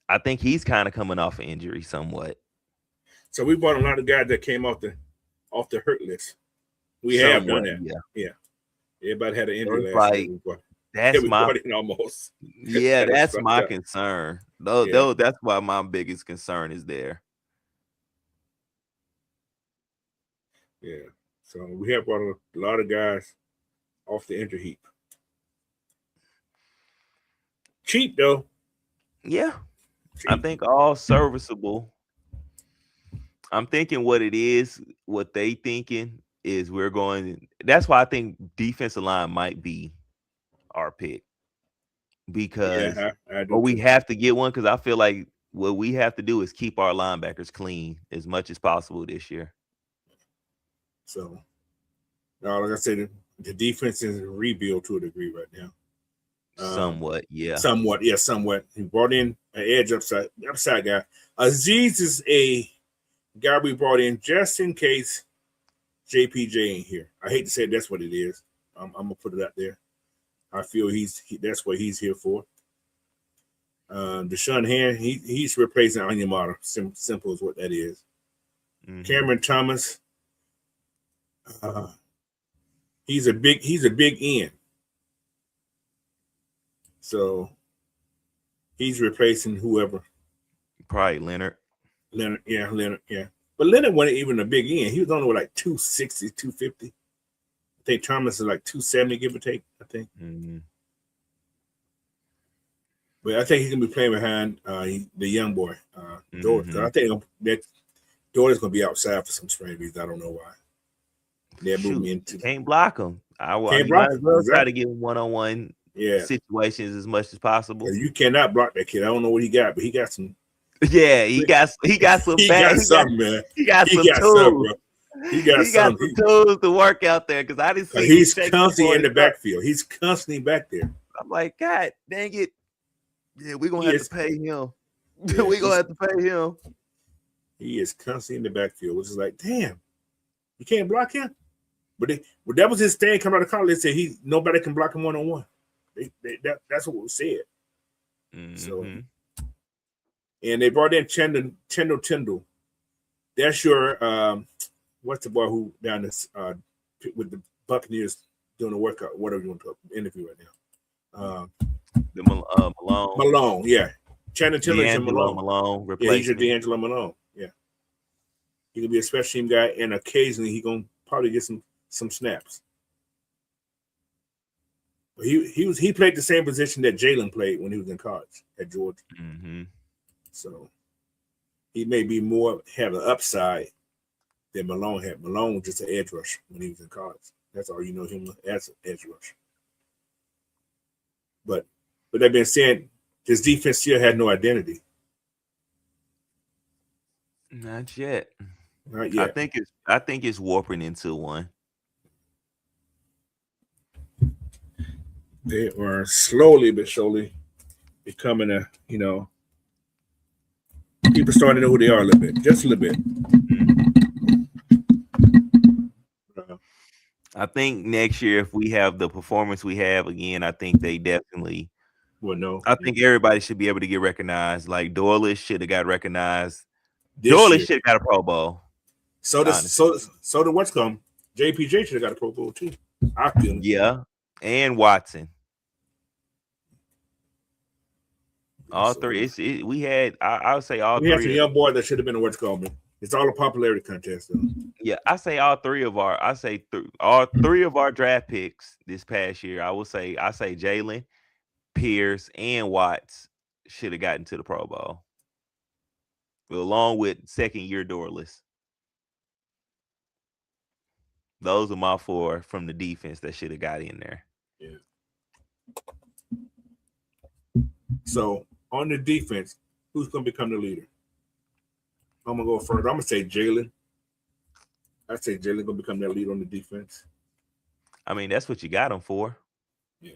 I think he's kind of coming off an injury somewhat. So we bought a lot of guys that came off the hurt list. We have done that. Yeah. Everybody had an injury last year. That's my almost. Yeah, that's my concern. Though that's why my biggest concern is there. Yeah. So we have brought a lot of guys off the injury heap. Cheap though. Yeah. Cheap. I think all serviceable. I'm thinking what they thinking is we're going. That's why I think defensive line might be our pick. Because we have to get one, because I feel like what we have to do is keep our linebackers clean as much as possible this year. So, like I said, the defense is a rebuild to a degree right now. Somewhat. He brought in an edge upside guy. Aziz is a guy we brought in just in case JPJ ain't here. I hate to say that's what it is. I'm gonna put it out there. I feel that's what he's here for. Deshaun Hand, he's replacing Onyemata. Simple as what that is. Mm-hmm. Cameron Thomas, he's a big end. So he's replacing whoever. Probably Leonard. Leonard, yeah. But Leonard wasn't even a big end. He was only like 260, 250. I think Thomas is like 270, give or take, I think. Mm-hmm. But I think he's going to be playing behind the young boy, George. Mm-hmm. I think Doyle's gonna be outside for some strange reason. I don't know why. They're moving into can't block him. Can't You block might as him. well try Exactly. to get one-on-one Yeah. situations as much as possible. You cannot block that kid. I don't know what he got, but he got some. Yeah, he got some He got something, man. He got some something, tools. bro. He got some something. tools to work out there because I didn't see. He's constantly in the backfield. He's constantly back there. I'm like, God dang it! Yeah, we're gonna have to pay him. Yeah, we're gonna have to pay him. He is constantly in the backfield, which is like, damn, you can't block him. But that was his thing coming out of college. They said nobody can block him one-on-one. That's what was said. Mm-hmm. So, and they brought in Tyndall. That's your what's the boy who down this with the Buccaneers doing the workout, whatever you want to interview right now. Malone. Malone, yeah. Channing Tiller and Malone. Yeah, he's your D'Angelo Malone. Yeah. He can be a special team guy, and occasionally he gonna probably get some snaps. But he played the same position that Jalen played when he was in college at Georgia. Mm-hmm. So he may be have an upside than Malone had. Malone was just an edge rusher when he was in college. That's all you know him as an edge rusher. But that being said, this defense still had no identity. Not yet. Not yet. I think it's warping into one. They are slowly but surely becoming people starting to know who they are a little bit, just a little bit. I think next year, if we have the performance we have again, I think they definitely. Well, no. I think everybody should be able to get recognized. Like Doyle should have got recognized. Doyle should have got a Pro Bowl. So the what's come? JPJ should have got a Pro Bowl too. I feel. Yeah, and Watson. All three. We had. I would say all three. We had some young boy that should have been a what's called, man. It's all a popularity contest, though. Yeah, I say all three of our. All three of our draft picks this past year. I say Jalen, Pierce, and Watts should have gotten to the Pro Bowl, along with second-year Dorless. Those are my four from the defense that should have got in there. Yeah. So on the defense, who's going to become the leader? I'm going to go first. I'm going to say Jalen. I say Jalen going to become that leader on the defense. I mean, that's what you got him for. Yeah.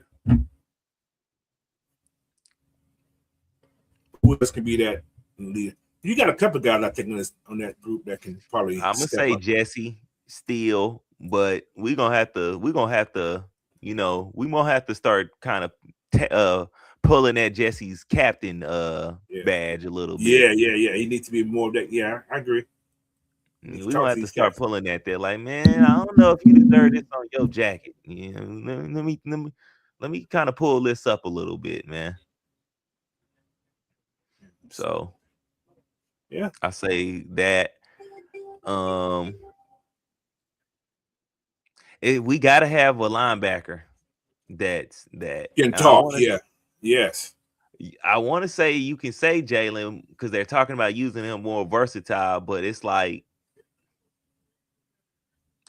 Who else can be that leader? You got a couple guys I think on that group that can probably. I'm gonna say up. Jesse Steele, but we're gonna have to, we gonna have to start kind of pulling at Jesse's captain badge a little bit. Yeah. He needs to be more of that. Yeah, I agree. We're gonna have to start pulling at that. Like, man, I don't know if you deserve this on your jacket. You know, let me kind of pull this up a little bit, man. So yeah, I say that. We gotta have a linebacker that can talk. Yes. I want to say you can say Jalen because they're talking about using him more versatile, but it's like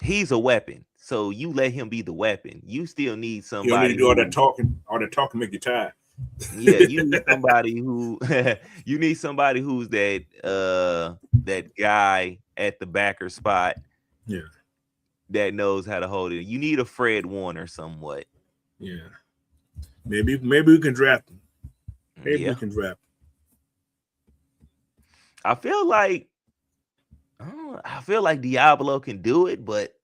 he's a weapon. So you let him be the weapon. You still need somebody. You need to do all that talking. All that talking make you tired. Yeah, you need somebody who who's that guy at the backer spot. Yeah. That knows how to hold it. You need a Fred Warner somewhat. Yeah. Maybe we can draft him. Maybe we can draft him. I feel like Diablo can do it, but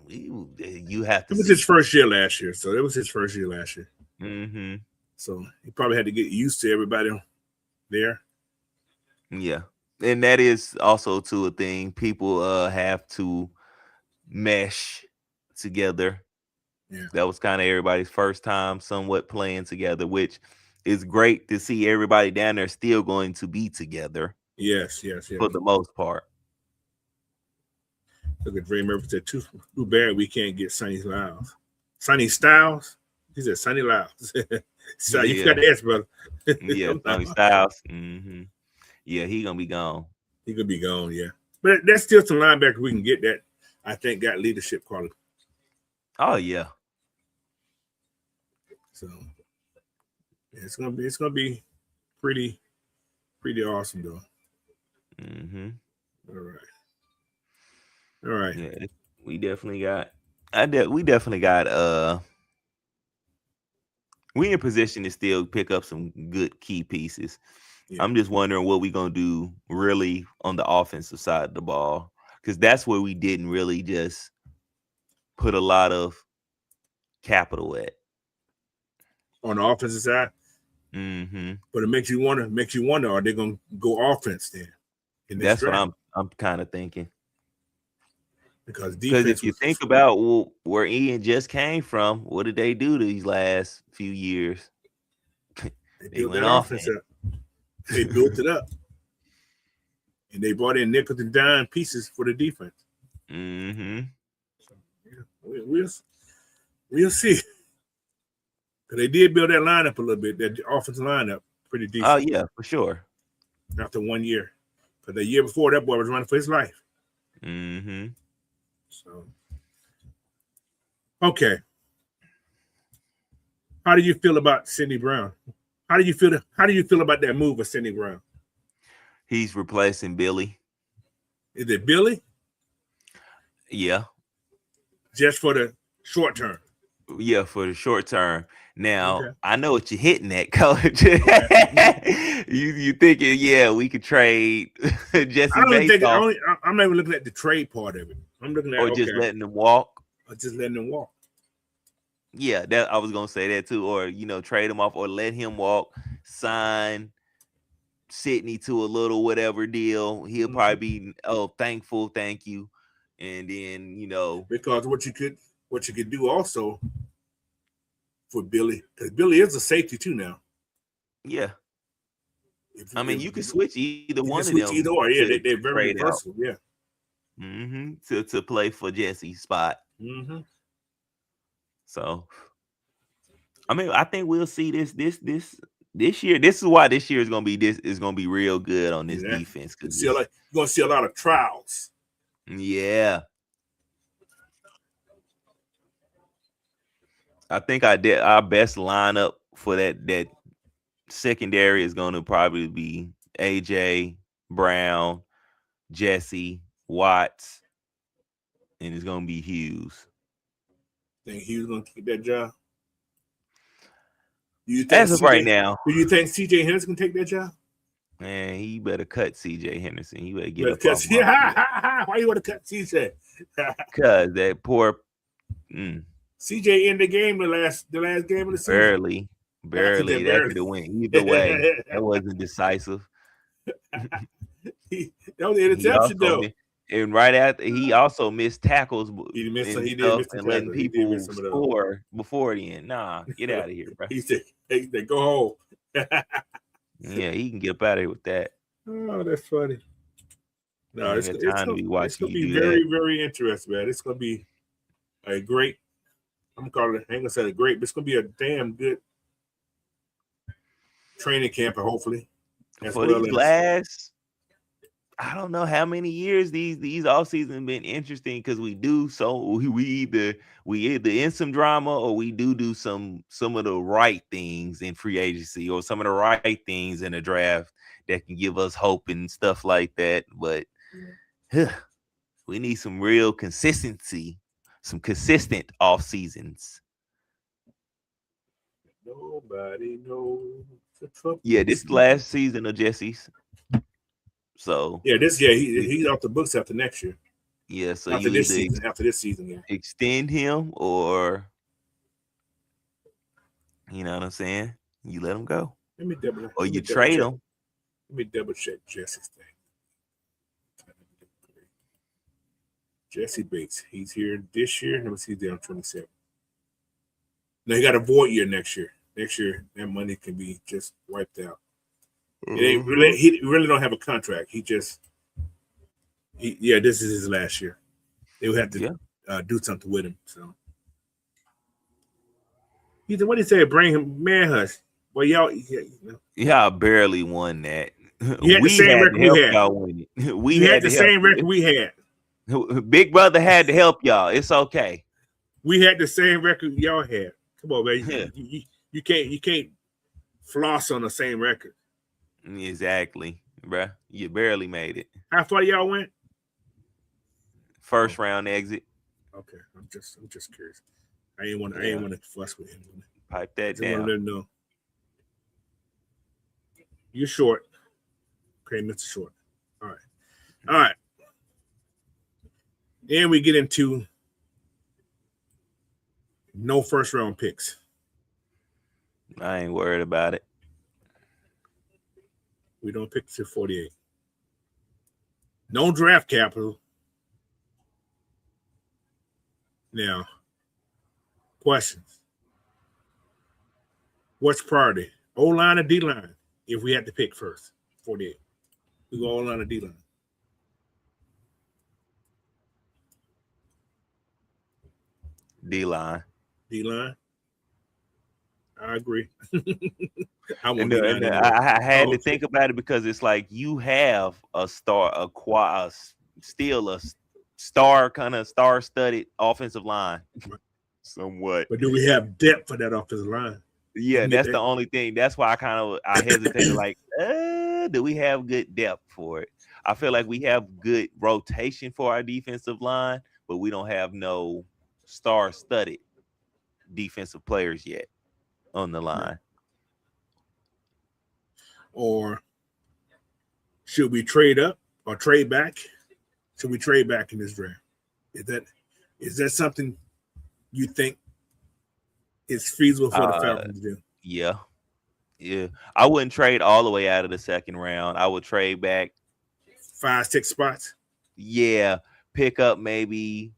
you have to. It was his first year last year, so Mm-hmm. So he probably had to get used to everybody there. Yeah, and that is also a thing. People have to mesh together. Yeah, that was kind of everybody's first time somewhat playing together, which is great to see everybody down there still going to be together. Yes. For the most part. Look at Dre Murphy said, too bad we can't get Sonny Styles. Sonny Styles? He said Sonny Lyles. So you got the S, brother. Yeah, Sonny Styles. Mm-hmm. Yeah, he gonna be gone. He could be gone, yeah. But there's still some linebackers we can get that I think got leadership quality. Oh yeah. So it's gonna be pretty awesome though. Mm-hmm. All right. Yeah, we definitely got. We definitely got. We in position to still pick up some good key pieces. Yeah. I'm just wondering what we gonna do really on the offensive side of the ball, because that's where we didn't really just put a lot of capital at. On the offensive side. Mm-hmm. But it makes you wonder, are they gonna go offense then? That's what I'm kind of thinking. Because defense, if you think about where Ian just came from, what did they do these last few years? they went offense up. They built it up, and they brought in nickels and dime pieces for the defense. Mm-hmm. So, yeah, we'll see. Because they did build that lineup a little bit, that offensive lineup, pretty decent. Oh yeah, for sure. After 1 year, because the year before that boy was running for his life. Mm-hmm. So, okay. How do you feel about Cindy Brown? How do you feel about that move of Cindy Brown? He's replacing Billy. Is it Billy? Yeah. Just for the short term. Yeah, for the short term. Now, okay. I know what you're hitting at, Coach. Okay. you thinking, yeah, we could trade Jesse Bates off. I'm not even looking at the trade part of it. I'm looking at just letting them walk. Or just letting them walk. Yeah, that I was gonna say that too. Or trade him off or let him walk, sign Sydney to a little whatever deal. He'll probably be thankful, thank you. And then, because what you could do also for Billy, because Billy is a safety too now. Yeah. You can switch either one of them. Either or, yeah, they're very versatile, yeah. Mm-hmm. To play for Jesse's spot. Mm-hmm. So, I think we'll see this year. This is why this year is gonna be real good on this defense. Because you're gonna see a lot of trials. Yeah. I think our best lineup for that secondary is going to probably be AJ, Brown, Jesse, Watts, and it's going to be Hughes. Think Hughes going to keep that job? As of right now. Do you think CJ Henderson can take that job? Man, he better cut CJ Henderson. He better get up off Why you want to cut CJ? Because that poor CJ in the game the last game of the season. Barely. That could have went either way. That wasn't decisive. That was an interception though. And right after, he also missed tackles. He did miss and letting people score before the end. Nah, get out of here, bro. He said, go home. Yeah, he can get up out of here with that. Oh, that's funny. No, it's gonna be very, very interesting, man. It's gonna be a great. I'm calling it. I ain't gonna say a great, but it's gonna be a damn good training camp, hopefully. For these last, I don't know how many years these off seasons have been interesting because we either in some drama or we do some of the right things in free agency or some of the right things in the draft that can give us hope and stuff like that. But we need some real consistency, some consistent off seasons. Nobody knows. Yeah, this last season of Jesse's. So he's off the books after next year. Yeah, so after this season, yeah. Extend him or you know what I'm saying? You let him go. Or you trade him. Let me double check Jesse's thing. Jesse Bates, he's here this year. Let me see, he's down 27. Now he got a void year next year. Next year, that money can be just wiped out. He really don't have a contract. This is his last year. They would have to do something with him. So what did he say? Bring him, man, hush. Well, y'all barely won that. You had the We same had record to we help had. y'all win it. We You had had the to help. same record we had. Big brother had to help y'all. It's okay. We had the same record y'all had. Come on, man. Yeah. You can't floss on the same record. Exactly, bruh. You barely made it. How far y'all went? First round exit. Okay, I'm just curious. I ain't want to fuss with him. Pipe that Just want to down. let him know. You're short. Okay, Mr. Short. All right. And we get into no first round picks. I ain't worried about it. We don't pick to 48. No draft capital. Now, questions. What's priority? O-line or D-line? If we had to pick first, 48. We go O-line or D-line. D-line. D-line? I agree. I want And D-line anyway. I had to think about it because it's like you have a star kind of star-studded offensive line, somewhat. But do we have depth for that offensive line? Yeah, that's the only thing. That's why I hesitated. Like, do we have good depth for it? I feel like we have good rotation for our defensive line, but we don't have no star-studded defensive players yet on the line. Or should we trade up or trade back? Should we trade back in this draft? Is that something you think is feasible for the Falcons to do? Yeah. I wouldn't trade all the way out of the second round. I would trade back 5-6 spots. Yeah, pick up maybe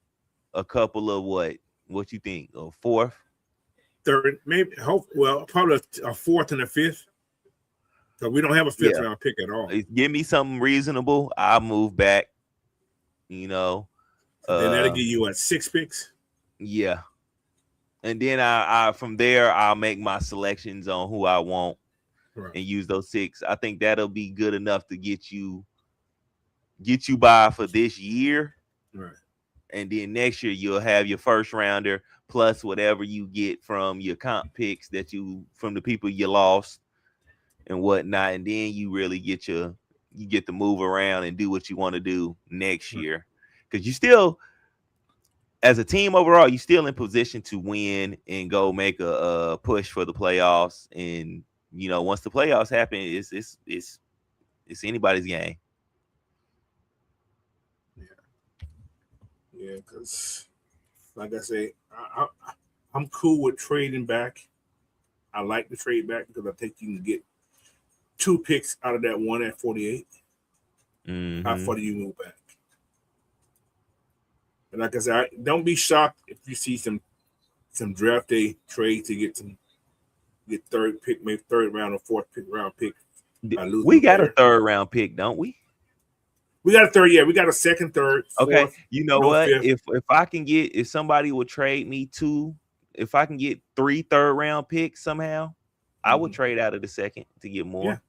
a couple of what you think? A fourth, third, maybe. Probably a fourth and a fifth. So we don't have a fifth round pick at all. Give me something reasonable. I'll move back. Then that'll give you 6 picks. Yeah. And then I from there I'll make my selections on who I want and use those 6. I think that'll be good enough to get you by for this year. Right. And then next year you'll have your first rounder plus whatever you get from your comp picks from the people you lost and whatnot. And then you really get to move around and do what you want to do next year. Because you still, as a team overall, you're still in position to win and go make a push for the playoffs. And once the playoffs happen, it's anybody's game. Yeah, because like I say, I'm cool with trading back. I like to trade back because I think you can get 2 picks out of that one at 48. Mm-hmm. How far do you move back? And like I said, don't be shocked if you see some draft day trade to get third pick, maybe third round or fourth round pick. We got a third round pick, don't we? We got a third. Yeah, we got a second, third. Okay, fourth, you know what? Fifth. If I can get, if somebody would trade me 2, if I can get 3 third round picks somehow, I would trade out of the second to get more. Yeah,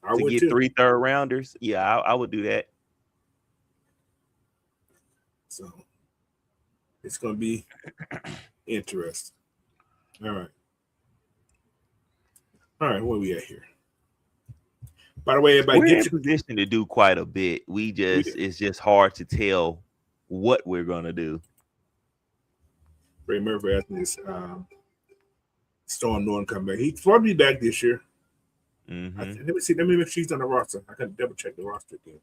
I to would get too. 3 third rounders. Yeah, I would do that. So it's going to be interesting. All right, where we at here? By the way, everybody, we're in position to do quite a bit. It's just hard to tell what we're gonna do. Ray Murphy asking this Storm Norton come back. He's probably back this year. Mm-hmm. Let me see. Let me make sure she's on the roster. I can double check the roster again.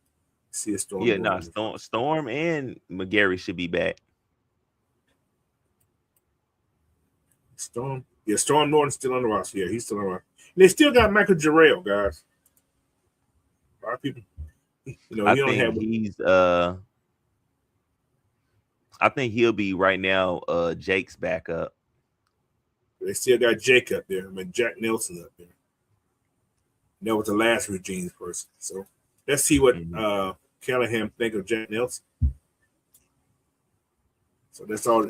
See a Storm. Yeah, Storm and McGarry should be back. Storm Norton's still on the roster. Yeah, he's still on the roster. And they still got Michael Jarrell, guys. A lot of people, I think he'll be right now. Jake's backup. They still got Jake up there. I mean, Jack Nelson up there. That was the last regime's person. So let's see what Callahan think of Jack Nelson. So that's all.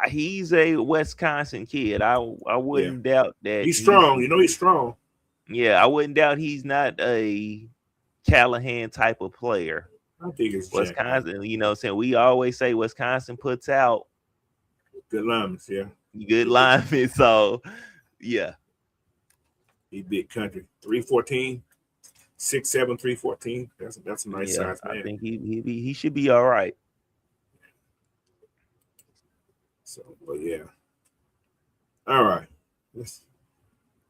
He's a Wisconsin kid. I wouldn't doubt that he's strong. He's strong. Yeah, I wouldn't doubt he's not a Callahan type of player. I think it's Jack. Wisconsin, you know, saying we always say Wisconsin puts out Good linemen, yeah. good linemen. So, yeah, He big country. 314, 6'7", 314. That's a nice size man. I think he should be all right. So, but yeah. All right.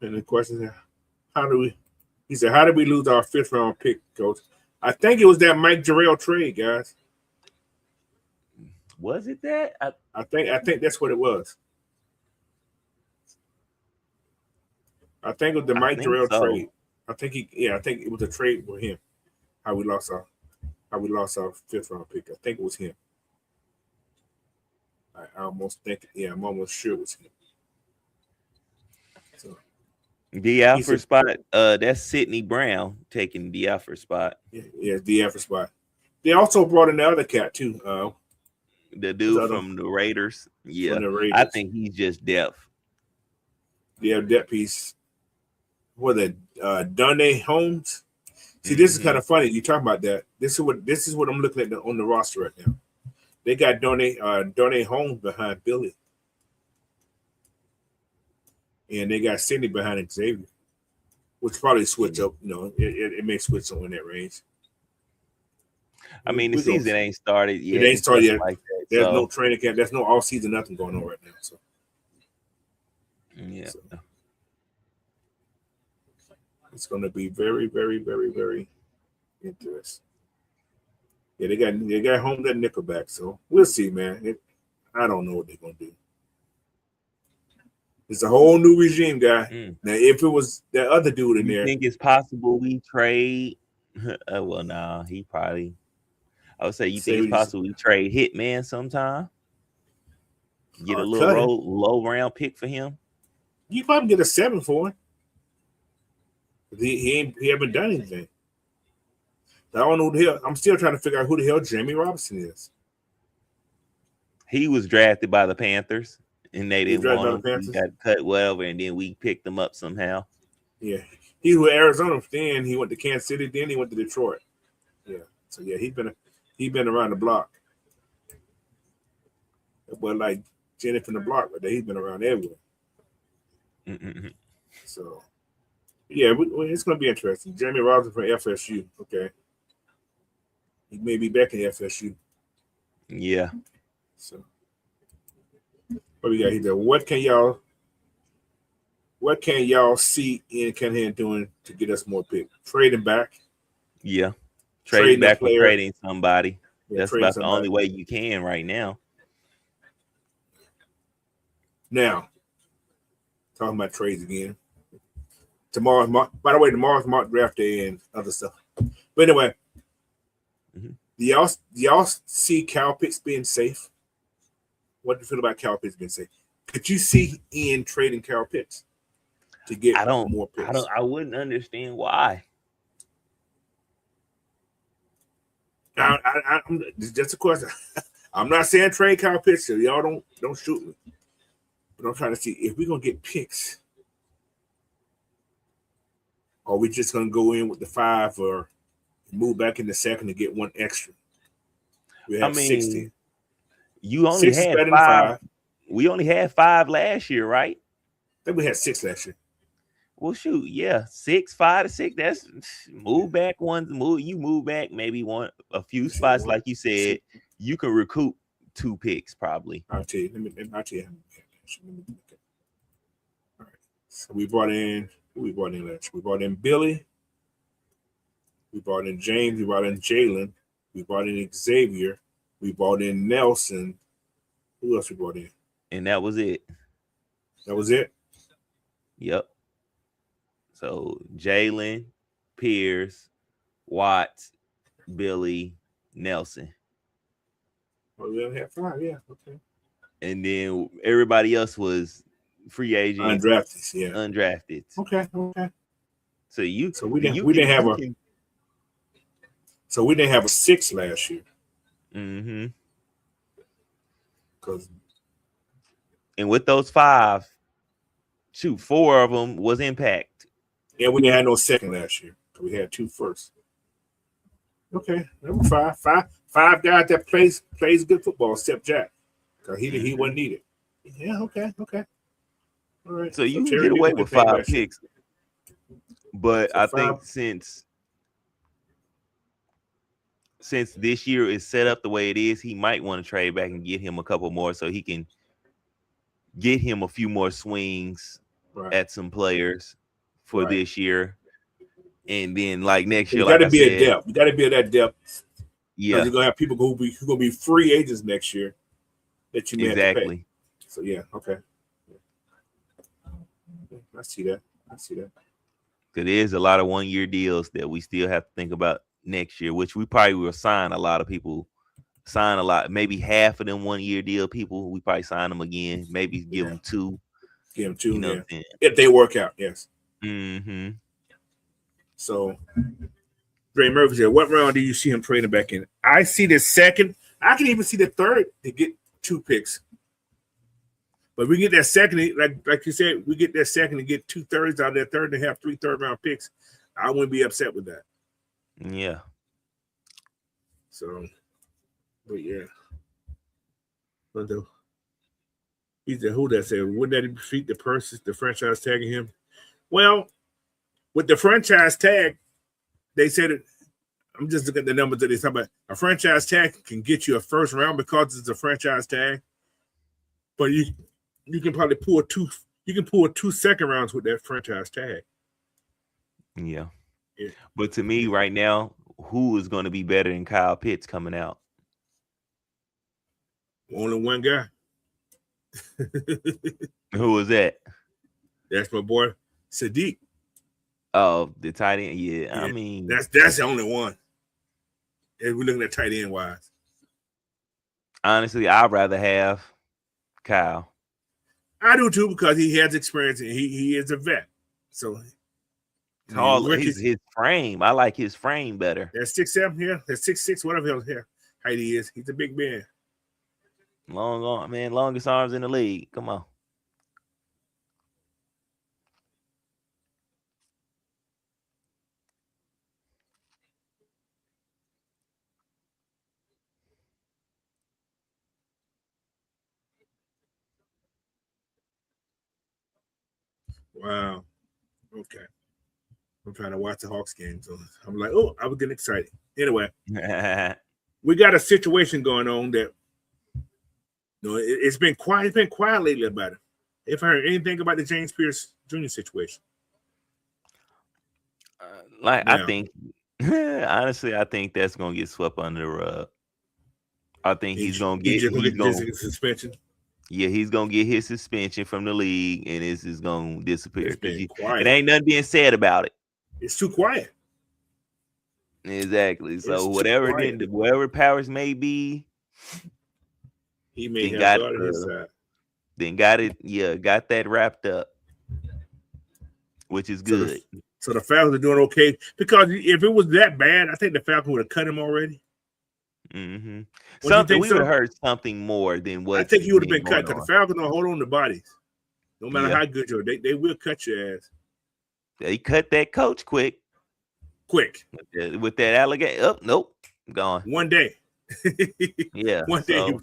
Any questions here? He said, how did we lose our 5th round pick, Coach? I think it was that Mike Jarrell trade, guys. Was it that? I think that's what it was. I think it was the Mike Jarrell trade. I think it was a trade with him. How we lost our 5th round pick. I think it was him. I almost think, I'm almost sure it was him. So, the Alfred spot. That's Sidney Brown taking the Alfred spot. Yeah, the Alfred spot. They also brought in the other cat too. The dude from the Raiders. Yeah, the Raiders. I think he's just depth. Yeah, depth piece. What Darnay Holmes? See, this is kind of funny. You talking about that? This is what I'm looking at on the roster right now. They got Darnay Holmes behind Billy, and they got Sidney behind Xavier, which probably switch up. You know, it may switch on in that range. I mean, the season ain't started yet. It ain't started yet. Like that, there's no training camp. There's no all season nothing going on right now. So yeah. So, it's going to be very, very, very, very interesting. Yeah, they got home that nickelback, so we'll see, man. I don't know what they're going to do. It's a whole new regime, guy. Now, if it was that other dude in there, you think it's possible we trade? Well, no, he probably. I would say you think it's possible we trade Hitman sometime? Get a little low round pick for him. You probably get a 7 for him. He haven't done anything. I don't know who the hell. I'm still trying to figure out who the hell Jamie Robinson is. He was drafted by the Panthers, and they didn't want him. He got cut, whatever, and then we picked him up somehow. Yeah, he was Arizona. Then he went to Kansas City. Then he went to Detroit. Yeah, so yeah, he's been around the block. But like Jenny from the block, but he's been around everywhere. Mm-hmm. So yeah, it's going to be interesting. Jamie Robinson from FSU. Okay. He may be back in FSU. Yeah. So what we got here? What can y'all see Ian Cunningham doing to get us more picks? Trading back. Yeah. Trading back or trading somebody. Yeah, that's about the only way you can right now. Now, talking about trades again. Tomorrow's mock draft day and other stuff. But anyway, do y'all see Kyle Pitts being safe? What do you feel about Kyle Pitts being safe? Could you see Ian trading Kyle Pitts to get more picks? I wouldn't understand why. Just a question. I'm not saying trade Kyle Pitts. So y'all don't shoot me. But I'm trying to see if we're gonna get picks. Or we just gonna go in with the 5 or move back in the second to get one extra? We have 16. You only had 5. We only had 5 last year, right? I think we had 6 last year. Well, shoot, yeah, 6, 5 to 6. That's move back ones. You move back maybe a few spots, like you said. You can recoup 2 picks probably. I'll tell you. I'll tell you. All right. So we brought in. Who we brought in last year? We brought in Billy. We brought in James. We brought in Jalen. We brought in Xavier. We brought in Nelson. Who else we brought in? And that was it. That was it? Yep. So Jalen, Pierce, Watts, Billy, Nelson. Oh, we only had 5, yeah. Okay. And then everybody else was free agent. Undrafted, yeah. Undrafted. Okay. So we didn't have a 6 last year. Mm-hmm. And with those 5, 4 of them was impact. And we didn't have no second last year. We had 2 firsts. Okay, number 5. Five guys that plays good football, except Jack. Because he wasn't needed. Yeah, okay. All right. So you can Terry get away did with good thing 5 last year. picks. But So I 5. think since this year is set up the way it is, he might want to trade back and get him a couple more so he can get him a few more swings at some players for this year. And then like next year, like I said, a depth. You got to be at that depth. Yeah, you're gonna have people who gonna be free agents next year that you may have to pay. So yeah, okay. I see that. Because there's a lot of 1-year deals that we still have to think about next year, which we probably will sign. A lot of people sign a lot, maybe half of them 1-year deal people. We probably sign them again. Maybe give them 2. Give them 2. You know, if they work out, yes. Mm-hmm. So, Dre Murphy said, "What round do you see him trading back in?" I see the second. I can even see the third to get 2 picks. But we get that second, like you said, we get that second to get 2 thirds out of that third and have 3 third-round picks. I wouldn't be upset with that. Yeah. So, but yeah. But he said, who that said, wouldn't that defeat the franchise tagging him? Well, with the franchise tag, they said it. I'm just looking at the numbers that they talk about. A franchise tag can get you a first round because it's a franchise tag. But you can probably pull 2. You can pull 2 second rounds with that franchise tag. Yeah. But to me, right now, who is going to be better than Kyle Pitts coming out? Only one guy. Who is that? That's my boy Sadiq. Oh, the tight end. Yeah, I mean that's the only one. If we're looking at tight end wise. Honestly, I'd rather have Kyle. I do too because he has experience and he is a vet. So his frame. I like his frame better. That's 6'7" here. That's 6'6", whatever height he is. He's a big man. Longest arms in the league. Come on. Wow. Okay. I'm trying to watch the Hawks game, so I'm like, oh, I was getting excited. Anyway, we got a situation going on that it's been quiet. It's been quiet lately about it. If I heard anything about the James Pierce Jr. situation, I think, honestly, I think that's gonna get swept under the rug. I think he's gonna get his suspension. Yeah, he's gonna get his suspension from the league, and this is gonna disappear. It ain't nothing being said about it. It's too quiet. Exactly. So whatever powers may be, he may have got it his side. Then got it. Yeah, got that wrapped up, which is good. So the Falcons are doing okay because if it was that bad, I think the Falcons would have cut him already. Mm-hmm. Something we would have heard something more than what I think he would have been cut because the Falcons don't hold on to bodies. No matter how good you are, they will cut your ass. They cut that coach quick. With that alligator. Oh, nope. Gone. One day. Yeah. One day.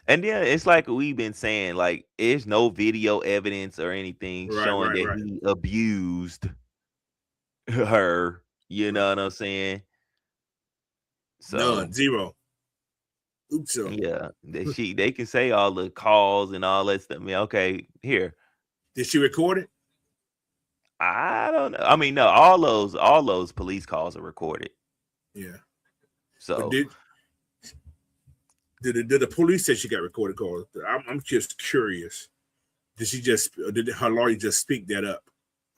And yeah, it's like we've been saying, like, there's no video evidence or anything showing that he abused her. You know what I'm saying? So none, 0. Oops. Yeah, they can say all the calls and all that stuff. I mean, okay, here. Did she record it? I don't know. I mean, no, all those police calls are recorded. Yeah. So did the police say she got recorded calls? I'm just curious. Did her lawyer just speak that up?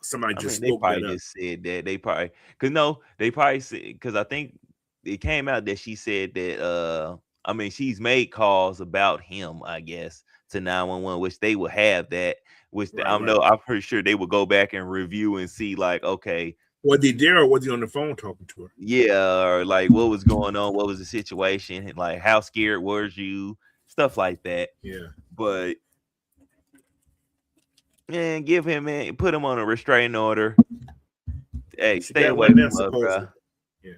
Somebody spoke that up. Just said that. They probably said, because I think it came out that she said that she's made calls about him, I guess, to 911, which they will have that. I'm pretty sure they will go back and review and see, like, okay, was he there or was he on the phone talking to her? Yeah, or like what was going on, what was the situation, and like how scared was you, stuff like that. Yeah, but And give him put him on a restraining order. Hey, She stay got away one now, from her, supposedly. bro. Yeah,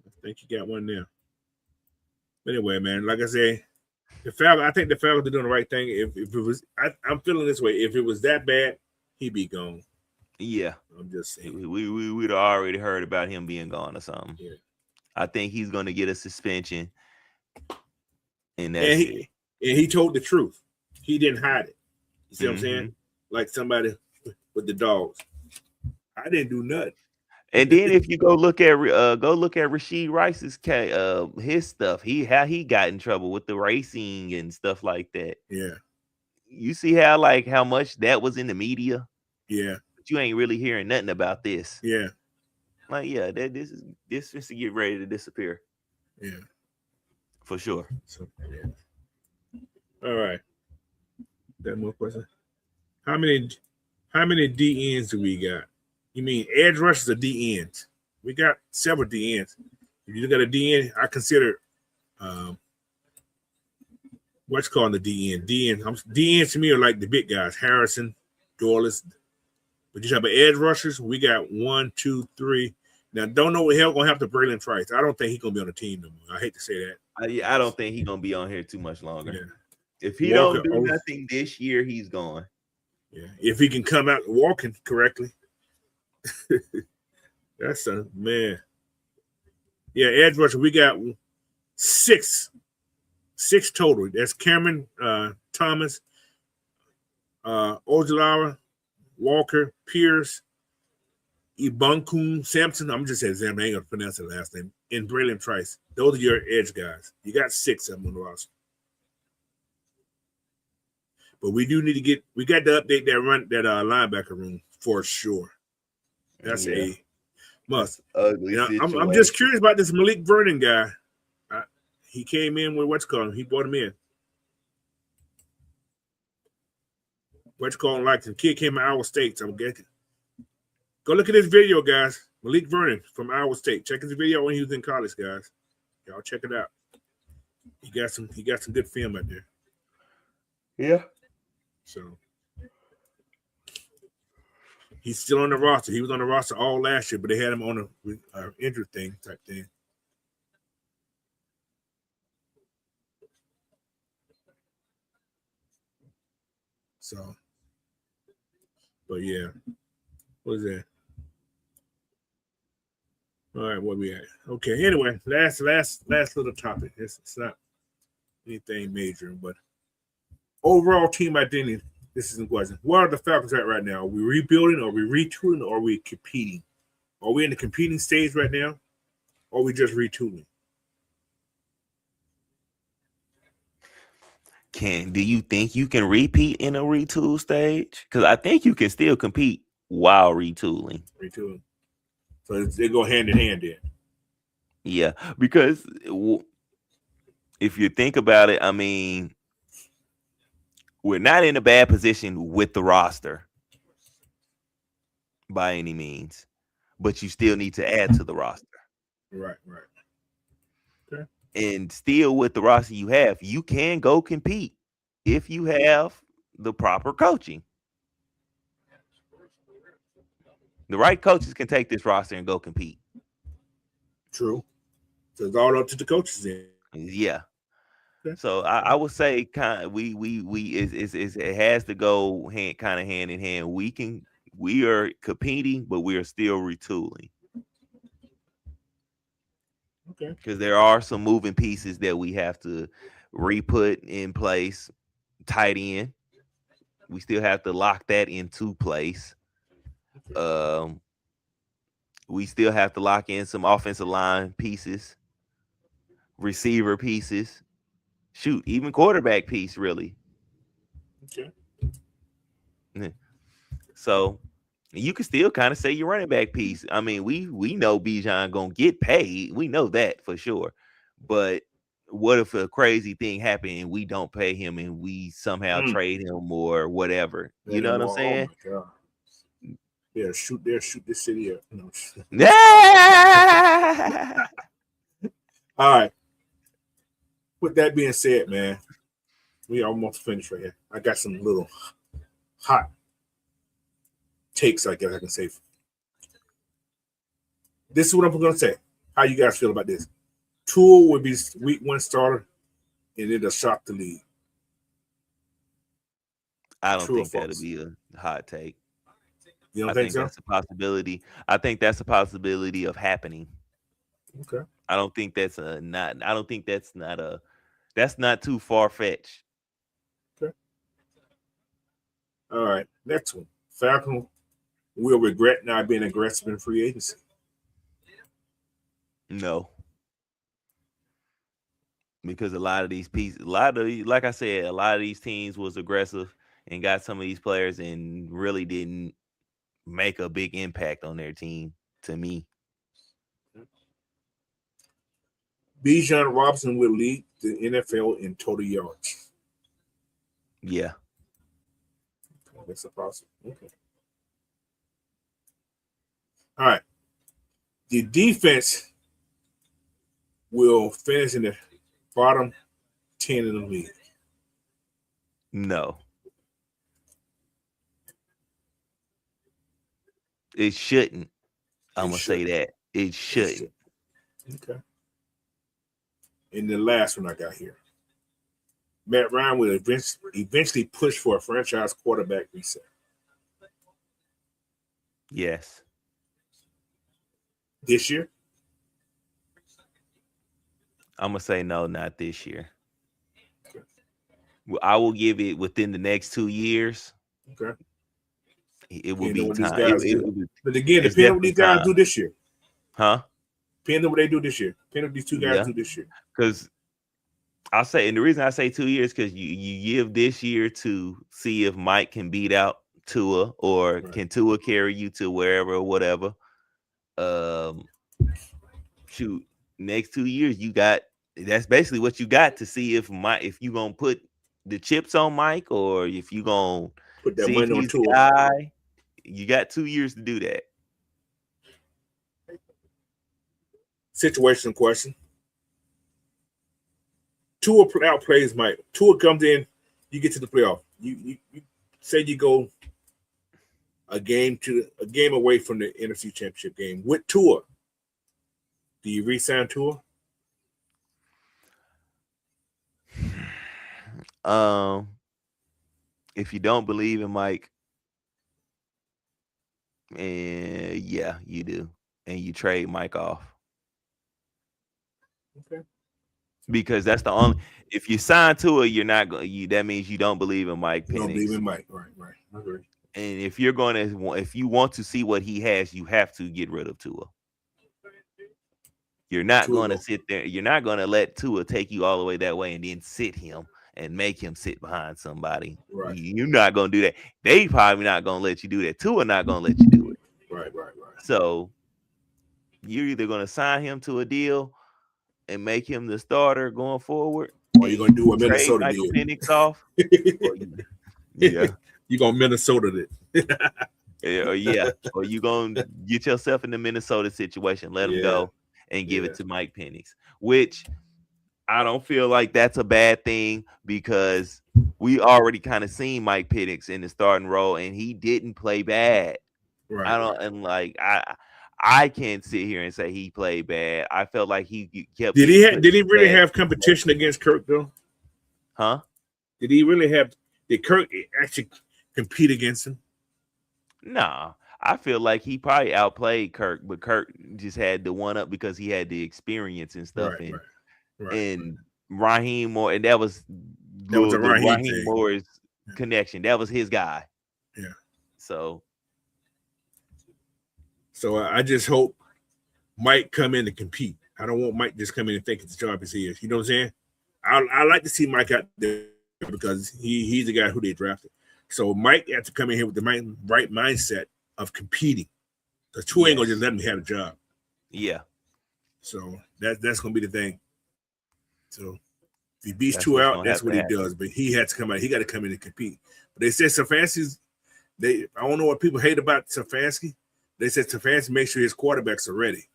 I think you got one now. But anyway, man, like I say, I think the Falcons are doing the right thing. If it was, I'm feeling this way. If it was that bad, he'd be gone. Yeah, I'm just saying. we'd already heard about him being gone or something. Yeah. I think he's going to get a suspension, and And that's it. he told the truth. He didn't hide it. You see what I'm Mm-hmm. saying? Like somebody with the dogs. I didn't do nothing. And then if you go look at Rashid Rice's his stuff, how he got in trouble with the racing and stuff like that. Yeah. You see how much that was in the media, Yeah. but you ain't really hearing nothing about this. Yeah. Like, yeah, this is to get ready to disappear. Yeah. For sure. So, yeah. All right. Got more questions? How many DNs do we got? You mean edge rushers or DNs? We got several DNs. If you look at a DN, I consider what's called the DN. DNs to me are like the big guys, Harrison, Dorless. But you talk about edge rushers, we got 1, 2, 3. Now, don't know what hell gonna happen to Braylon Trice. I don't think he's gonna be on the team no more. I hate to say that. I don't think he's gonna be on here too much longer. Yeah. If he don't do nothing this year, he's gone. Yeah, if he can come out walking correctly. That's a man. Yeah, edge rusher. We got six total. That's Cameron Thomas, Ojulari, Walker, Pierce, Ibunkun, Sampson. I'm just saying Sam. I ain't gonna pronounce the last name. And Braylon Trice. Those are your edge guys. You got 6 of them on the roster. But we do need to we got to update that linebacker room for sure. That's a must. Ugly situation. I'm just curious about this Malik Vernon guy. He came in with what's called. He brought him in. What's called like the kid came from Iowa State. So I'm getting. Go look at this video, guys. Malik Vernon from Iowa State. Check his video when he was in college, guys. Y'all check it out. He got some good film out there. Yeah. So he's still on the roster. He was on the roster all last year, but they had him on a injury type thing. So, but yeah, what is that? All right, what we at? Okay. Anyway, last little topic. It's not anything major, but overall team identity. This is the question. Where are the Falcons at right now? Are we rebuilding? Are we retooling? Or are we competing? Are we in the competing stage right now? Or are we just retooling? Do you think you can repeat in a retool stage? Because I think you can still compete while retooling. Retooling. So they go hand in hand then. Yeah, because if you think about it, I mean, we're not in a bad position with the roster by any means, but you still need to add to the roster. Right. Okay. And still with the roster you have, you can go compete if you have the proper coaching. The right coaches can take this roster and go compete. True. So it's all up to the coaches then. Yeah. Okay. So I would say it has to go hand in hand. We are competing, but we are still retooling. Okay. Because there are some moving pieces that we have to re-put in place. Tight end, we still have to lock that into place. We still have to lock in some offensive line pieces, receiver pieces, even quarterback piece, really. Okay. So you can still kind of say your running back piece. I mean, we know Bijan gonna get paid. We know that for sure. But what if a crazy thing happened and we don't pay him and we somehow trade him or whatever? You know what I'm saying? Oh my God. Yeah, shoot this city up. No. All right. With that being said, man, we almost finished right here. I got some little hot takes, I guess I can say. This is what I'm going to say. How you guys feel about this? Tua would be week 1 starter, and it'll shock the league. I don't True or think that'll false? be a hot take. You don't I think think so? that's a possibility. I think that's a possibility of happening. Okay. I don't think that's that's not too far fetched. Okay. All right. Next one. Falcon will regret not being aggressive in free agency. No. Because a lot of these pieces, like I said, a lot of these teams was aggressive and got some of these players and really didn't make a big impact on their team, to me. Bijan Robinson will lead the NFL in total yards. Yeah. That's a possible. Okay. All right. The defense will finish in the bottom 10 in the league. No. It shouldn't. I'm going to say that. It shouldn't. Okay. And the last one I got here. Matt Ryan will eventually push for a franchise quarterback reset. Yes. This year? I'm going to say no, not this year. Okay. I will give it within the next 2 years. Okay. It will be time. But again, depending on what these guys do this year. Huh? Depending on what they do this year. Depending on what these two guys do this year. Because I'll say, and the reason I say 2 years, because you give this year to see if Mike can beat out Tua, or can Tua carry you to wherever or whatever. Shoot, next 2 years that's basically what you got to see if you gonna put the chips on Mike, or if you gonna put that see money if on he's Tua. the guy. You got 2 years to do that. Situational question. Tua outplays Mike. Tua comes in, you get to the playoff. You say you go a game away from the NFC Championship game with Tua. Do you re-sign Tua? If you don't believe in Mike, yeah, you do, and you trade Mike off. Okay. Because that's the only. If you sign Tua, you're not going. That means you don't believe in Mike Penix. Don't believe in Mike, right? I agree. And if you want to see what he has, you have to get rid of Tua. You're not going to sit there. You're not going to let Tua take you all the way that way and then sit him and make him sit behind somebody. Right. You're not going to do that. They probably not going to let you do that. Tua not going to let you do it. Right. So you're either going to sign him to a deal and make him the starter going forward, or you're going to do what Minnesota Michael did. Penix off. Yeah. You're going to Minnesota it. Yeah. Or you're going to get yourself in the Minnesota situation. Let him go and give it to Mike Penix, which I don't feel like that's a bad thing, because we already kind of seen Mike Penix in the starting role and he didn't play bad. Right. I can't sit here and say he played bad. I felt like he kept. Did he really have competition against Kirk though? Huh? Did Kirk actually compete against him? Nah. I feel like he probably outplayed Kirk, but Kirk just had the one up because he had the experience and stuff. And Raheem Moore, and that was the Raheem Moore's connection. That was his guy. Yeah. So I just hope Mike come in to compete. I don't want Mike just come in and think it's the job as he is. You know what I'm saying? I like to see Mike out there because he's the guy who they drafted. So Mike had to come in here with the right mindset of competing. Because Tua ain't gonna just let him have a job. Yeah. So that's gonna be the thing. So if he beats Tua out, that's what he does. But he had to come out. He got to come in and compete. But they said Stefanski's. I don't know what people hate about Stefanski. They said Stefanski make sure his quarterbacks are ready.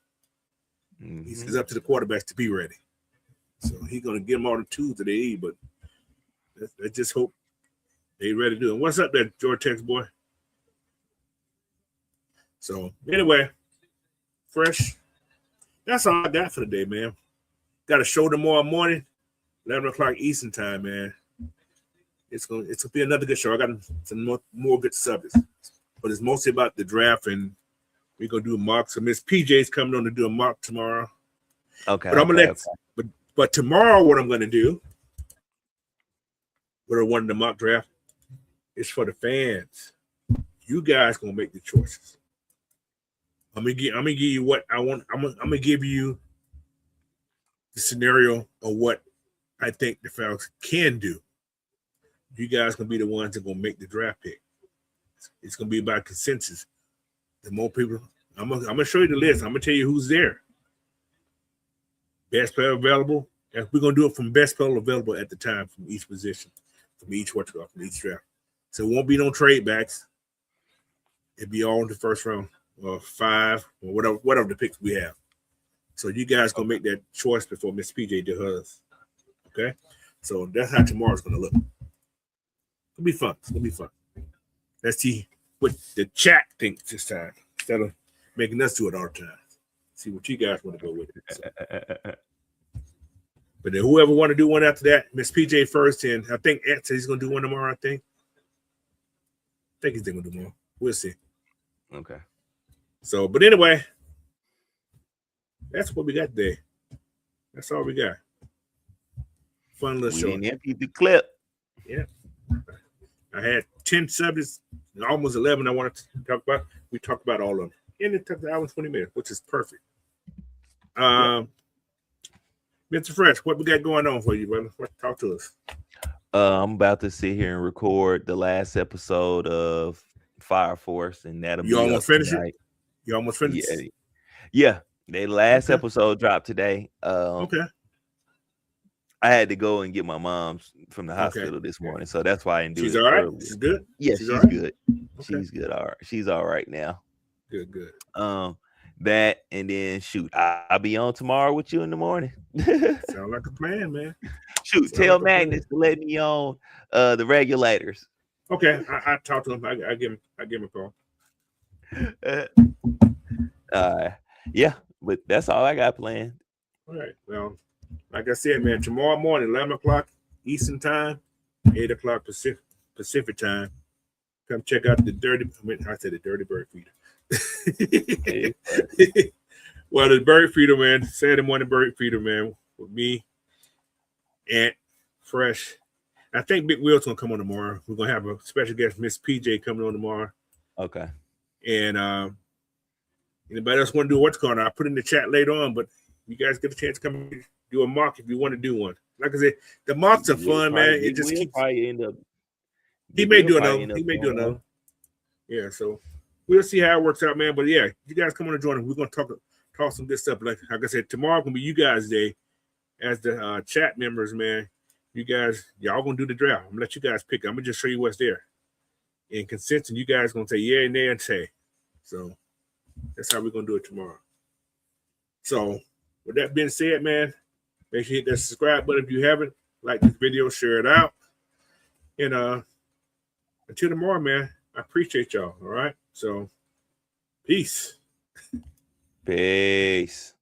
Mm-hmm. It's up to the quarterbacks to be ready. So he's gonna give them all the tools that they need. But let's just hope They ready to do it. What's up there, George Tex boy? So anyway, fresh. That's all I got for today, man. Got a show tomorrow morning, 11 o'clock Eastern time, man. It's gonna be another good show. I got some more good subjects, but it's mostly about the draft, and we're gonna do a mock. So Miss PJ's coming on to do a mock tomorrow. Okay. But I'm gonna but tomorrow what I'm gonna do, what I wanted the mock draft, is for the fans. You guys gonna make the choices. I'm gonna give you what I want. I'm gonna give you the scenario of what I think the Falcons can do. You guys gonna be the ones that gonna make the draft pick. It's gonna be about consensus. The more people, I'm gonna show you the list. I'm gonna tell you who's there. Best player available. And we're gonna do it from best player available at the time from each position, from each draft. So it won't be no trade backs. It'll be all in the first round, or 5, or whatever the picks we have. So you guys gonna make that choice before Miss PJ does hers. Okay? So that's how tomorrow's gonna look. It'll be fun. It's gonna be fun. Let's see what the chat thinks this time, instead of making us do it all the time. See what you guys want to go with. So. But then whoever want to do one after that, Miss PJ first, and I think Ed said he's gonna do one tomorrow. I think he's gonna do more. We'll see. Okay. So, but anyway, that's what we got today. That's all we got. Fun little show. We didn't empty the clip. Yeah. I had 10 subjects, almost 11 I wanted to talk about. We talked about all of them. And it took an hour and 20 minutes, which is perfect. Mr. Fresh, what we got going on for you, brother? Talk to us. I'm about to sit here and record the last episode of Fire Force, and that'll be almost finished tonight. You almost finished? Yeah. The last episode dropped today. Okay. I had to go and get my mom from the hospital this morning, so that's why I didn't do it. She's all right? Early. She's good? Yeah, she's right? good. Okay. She's good. All right. She's all right now. Good. That, and then shoot, I'll be on tomorrow with you in the morning. Sound like a plan, man. Shoot, tell Magnus to let me on the regulators. Okay, I talk to him. I give him a call. Yeah, but that's all I got planned. All right. Well, like I said, man, tomorrow morning, 11 o'clock Eastern time, 8 o'clock Pacific time. Come check out the Dirty Bird Feeder. Well, the Bird Feeder, man, Saturday morning Bird Feeder, man, with me, Ant, Fresh. I think Big Will's gonna come on tomorrow. We're gonna have a special guest, Miss PJ, coming on tomorrow. Okay. And anybody else want to do what's going on? I'll put in the chat later on, but you guys get a chance to come and do a mock if you want to do one. Like I said, the mocks are fun, man. It just keeps. End up. He may do another. Yeah, so we'll see how it works out, man. But yeah, you guys come on and join us. We're gonna talk some good stuff. Like I said, tomorrow gonna be you guys' day as the chat members, man. Y'all gonna do the draft. I'm gonna let you guys pick. I'm gonna just show you what's there. In consensus, you guys gonna say yeah and nay and say. So that's how we're gonna do it tomorrow. So with that being said, man, make sure you hit that subscribe button if you haven't. Like this video, share it out. And until tomorrow, man, I appreciate y'all. All right. So peace. Peace.